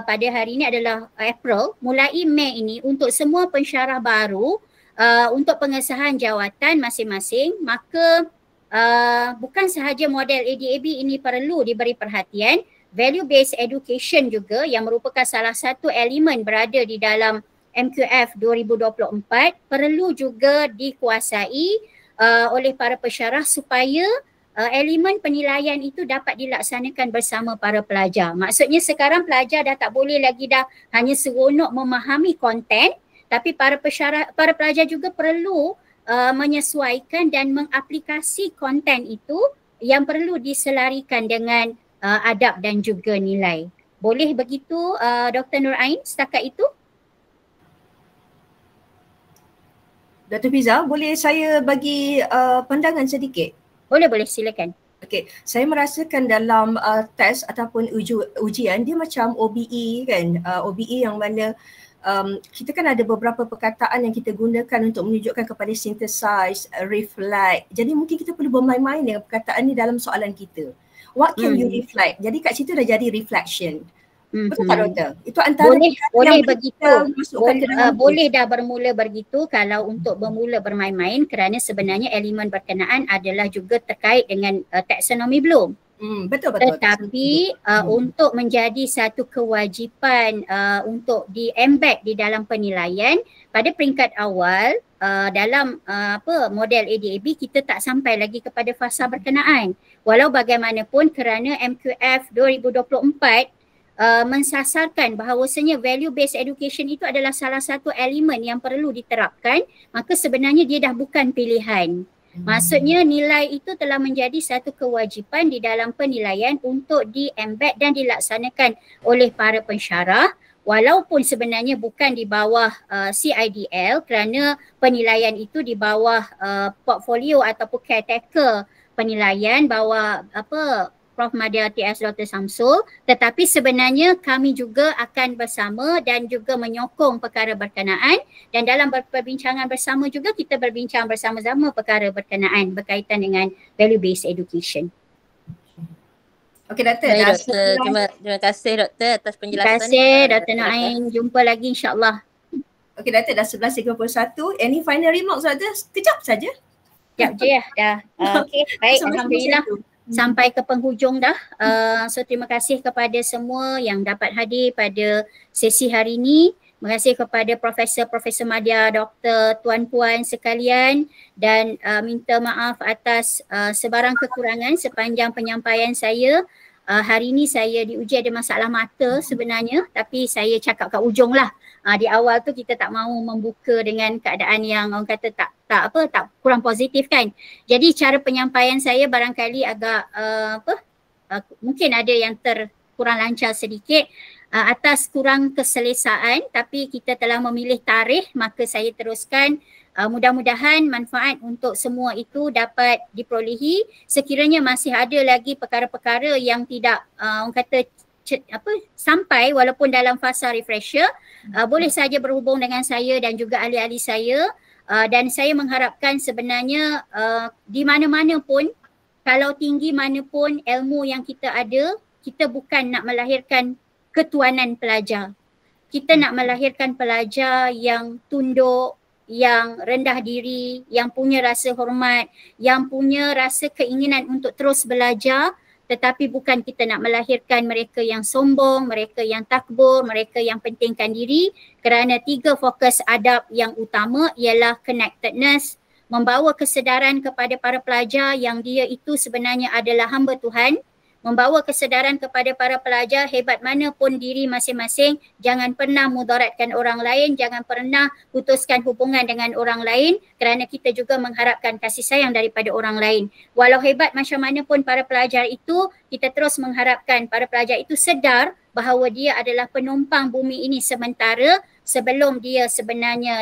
pada hari ini adalah April, mulai Mei ini untuk semua pensyarah baru untuk pengesahan jawatan masing-masing, maka bukan sahaja model ADAB ini perlu diberi perhatian, value based education juga yang merupakan salah satu elemen berada di dalam MQF 2024 perlu juga dikuasai oleh para pensyarah supaya elemen penilaian itu dapat dilaksanakan bersama para pelajar. Maksudnya sekarang pelajar dah tak boleh lagi dah hanya seronok memahami konten, tapi para pelajar juga perlu menyesuaikan dan mengaplikasi konten itu yang perlu diselarikan dengan adab dan juga nilai. Boleh begitu Dr. Nur Ain setakat itu?
Dr. Fiza, boleh saya bagi pandangan sedikit?
Boleh, silakan.
Okey, saya merasakan dalam test ataupun ujian dia macam OBE kan, OBE yang mana kita kan ada beberapa perkataan yang kita gunakan untuk menunjukkan kepada synthesize, reflect. Jadi mungkin kita perlu bermain-main dengan perkataan ni dalam soalan kita. What can you reflect? Jadi kat situ dah jadi reflection. Betul tak doktor? Itu antara
boleh begitu. Boleh dah bermula begitu kalau untuk bermula bermain-main kerana sebenarnya elemen berkenaan adalah juga terkait dengan taksonomi Bloom.
Betul.
Tetapi untuk menjadi satu kewajipan untuk di-embed di dalam penilaian pada peringkat awal dalam model ADAB kita tak sampai lagi kepada fasa berkenaan. Walau bagaimanapun kerana MQF 2024 mensasarkan bahawasanya value based education itu adalah salah satu elemen yang perlu diterapkan, maka sebenarnya dia dah bukan pilihan. Maksudnya nilai itu telah menjadi satu kewajipan di dalam penilaian untuk di-embed dan dilaksanakan oleh para pensyarah walaupun sebenarnya bukan di bawah CIDL kerana penilaian itu di bawah portfolio ataupun caretaker penilaian bawah Prof. Madya TS Dr. Samsul, tetapi sebenarnya kami juga akan bersama dan juga menyokong perkara berkenaan dan dalam perbincangan bersama juga kita berbincang bersama-sama perkara berkenaan berkaitan dengan value based education.
Okey Doktor.
Terima kasih Doktor atas penjelasan.
Terima kasih Dr. Nuain. Jumpa lagi insyaAllah.
Okey Doktor, dah 11.31. Any final remarks Doktor? Kejap saja.
Sekejap je ya. Dah. Okey, baik. Alhamdulillah. Sampai ke penghujung dah. So terima kasih kepada semua yang dapat hadir pada sesi hari ini. Terima kasih kepada Profesor Madya, Doktor, tuan-puan sekalian dan minta maaf atas sebarang kekurangan sepanjang penyampaian saya. Hari ini saya diuji ada masalah mata sebenarnya, tapi saya cakap kat ujung lah. Di awal tu kita tak mahu membuka dengan keadaan yang orang kata tak kurang positif kan. Jadi cara penyampaian saya barangkali agak mungkin ada yang kurang lancar sedikit atas kurang keselesaan, tapi kita telah memilih tarikh maka saya teruskan. Mudah-mudahan manfaat untuk semua itu dapat diperolehi. Sekiranya masih ada lagi perkara-perkara yang tidak orang kata sampai walaupun dalam fasa refresher, boleh saja berhubung dengan saya dan juga ahli-ahli saya. Dan saya mengharapkan sebenarnya di mana-mana pun, kalau tinggi mana pun ilmu yang kita ada, kita bukan nak melahirkan ketuanan pelajar. Kita nak melahirkan pelajar yang tunduk, yang rendah diri, yang punya rasa hormat, yang punya rasa keinginan untuk terus belajar, tetapi bukan kita nak melahirkan mereka yang sombong, mereka yang takbur, mereka yang pentingkan diri, kerana 3 fokus adab yang utama ialah connectedness, membawa kesedaran kepada para pelajar yang dia itu sebenarnya adalah hamba Tuhan, membawa kesedaran kepada para pelajar hebat mana pun diri masing-masing, jangan pernah mudaratkan orang lain, jangan pernah putuskan hubungan dengan orang lain kerana kita juga mengharapkan kasih sayang daripada orang lain. Walau hebat macam mana pun para pelajar itu, kita terus mengharapkan para pelajar itu sedar bahawa dia adalah penumpang bumi ini sementara sebelum dia sebenarnya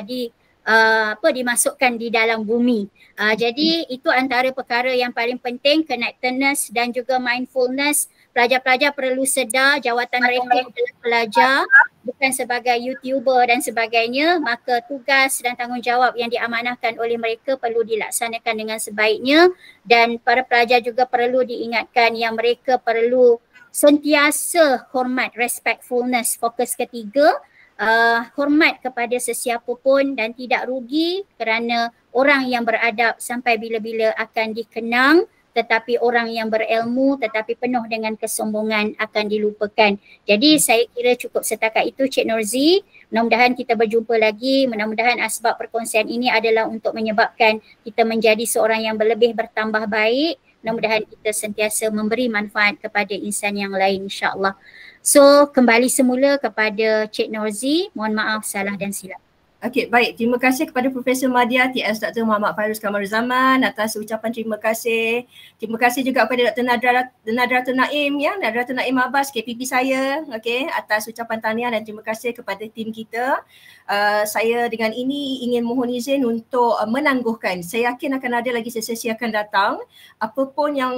dimasukkan di dalam bumi. Jadi itu antara perkara yang paling penting, connectedness dan juga mindfulness. Pelajar-pelajar perlu sedar jawatan mereka adalah pelajar, bukan sebagai YouTuber dan sebagainya, maka tugas dan tanggungjawab yang diamanahkan oleh mereka perlu dilaksanakan dengan sebaiknya, dan para pelajar juga perlu diingatkan yang mereka perlu sentiasa hormat, respectfulness, fokus ketiga, hormat kepada sesiapa pun dan tidak rugi kerana orang yang beradab sampai bila-bila akan dikenang, tetapi orang yang berilmu tetapi penuh dengan kesombongan akan dilupakan. Jadi saya kira cukup setakat itu Cik Norzi. Mudah-mudahan kita berjumpa lagi. Mudah-mudahan asbab perkongsian ini adalah untuk menyebabkan kita menjadi seorang yang lebih bertambah baik. Mudah-mudahan kita sentiasa memberi manfaat kepada insan yang lain, insya-Allah. So kembali semula kepada Cik Norzi. Mohon maaf salah dan silap.
Okey, baik. Terima kasih kepada Profesor Madya TS Dr. Muhammad Fairuz Kamaruzaman atas ucapan terima kasih. Terima kasih juga kepada Dr. Nadratul Naim ya, Nadratul Naim Abbas KPP saya, okey, atas ucapan tahniah dan terima kasih kepada tim kita. Saya dengan ini ingin mohon izin untuk menangguhkan. Saya yakin akan ada lagi sesi akan datang. Apapun yang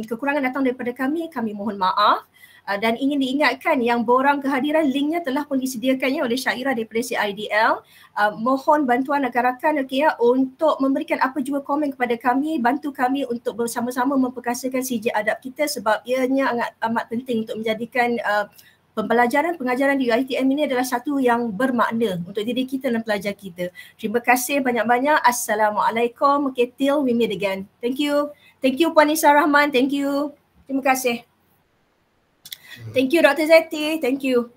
kekurangan datang daripada kami mohon maaf. Dan ingin diingatkan yang borang kehadiran linknya telah pun disediakannya oleh Syairah daripada CIDL. Mohon bantuan rakan-rakan untuk memberikan apa jua komen kepada kami, bantu kami untuk bersama-sama memperkasakan sijil adab kita sebab ianya amat penting untuk menjadikan pembelajaran pengajaran di UiTM ini adalah satu yang bermakna untuk diri kita dan pelajar kita. Terima kasih banyak-banyak. Assalamualaikum. Okay, till we meet again. Thank you. Thank you Puan Nisa Rahman. Thank you. Terima kasih. Thank you Dr. Zeti. Thank you.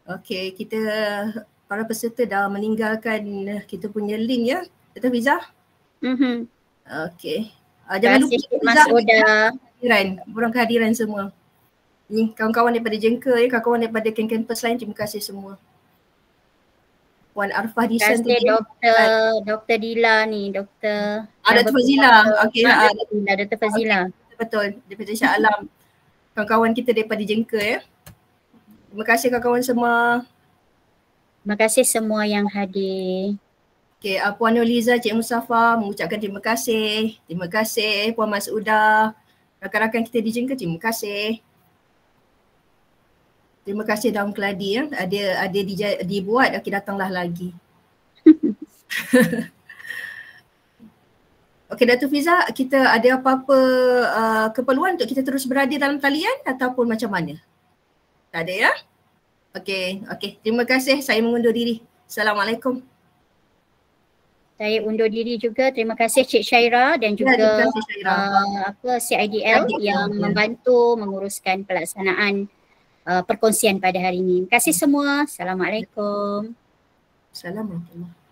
Okey, kita para peserta dah meninggalkan kita punya link ya. Dr. Fiza? Okey. Jangan lupa Mas Oda. Borang kehadiran semua. Ni kawan-kawan daripada Jengka ya, kawan-kawan daripada kampus lain, terima kasih semua. Puan Arfah Disan tu.
Terima kasih Dr. Dila ni, Dr.
Dr. Fazila. Okey,
Dr. Fazila.
Betul, daripada Shah Alam. Kawan-kawan kita daripada Jengka ya. Terima kasih kawan-kawan semua.
Terima kasih semua yang hadir.
Okey, Puan Nurliza, Cik Mustafa mengucapkan terima kasih. Terima kasih Puan Masuda. Rakan-rakan kita di Jengka, terima kasih. Terima kasih Daun Keladi ya. Ada dibuat, okey datanglah lagi. Okey Dr. Fiza, kita ada apa-apa keperluan untuk kita terus berada dalam talian ataupun macam mana? Tak ada ya? Okey. Terima kasih. Saya mengundur diri. Assalamualaikum.
Saya undur diri juga. Terima kasih Cik Syairah dan juga CIDL yang membantu menguruskan pelaksanaan perkongsian pada hari ini. Terima kasih semua. Assalamualaikum.
Assalamualaikum.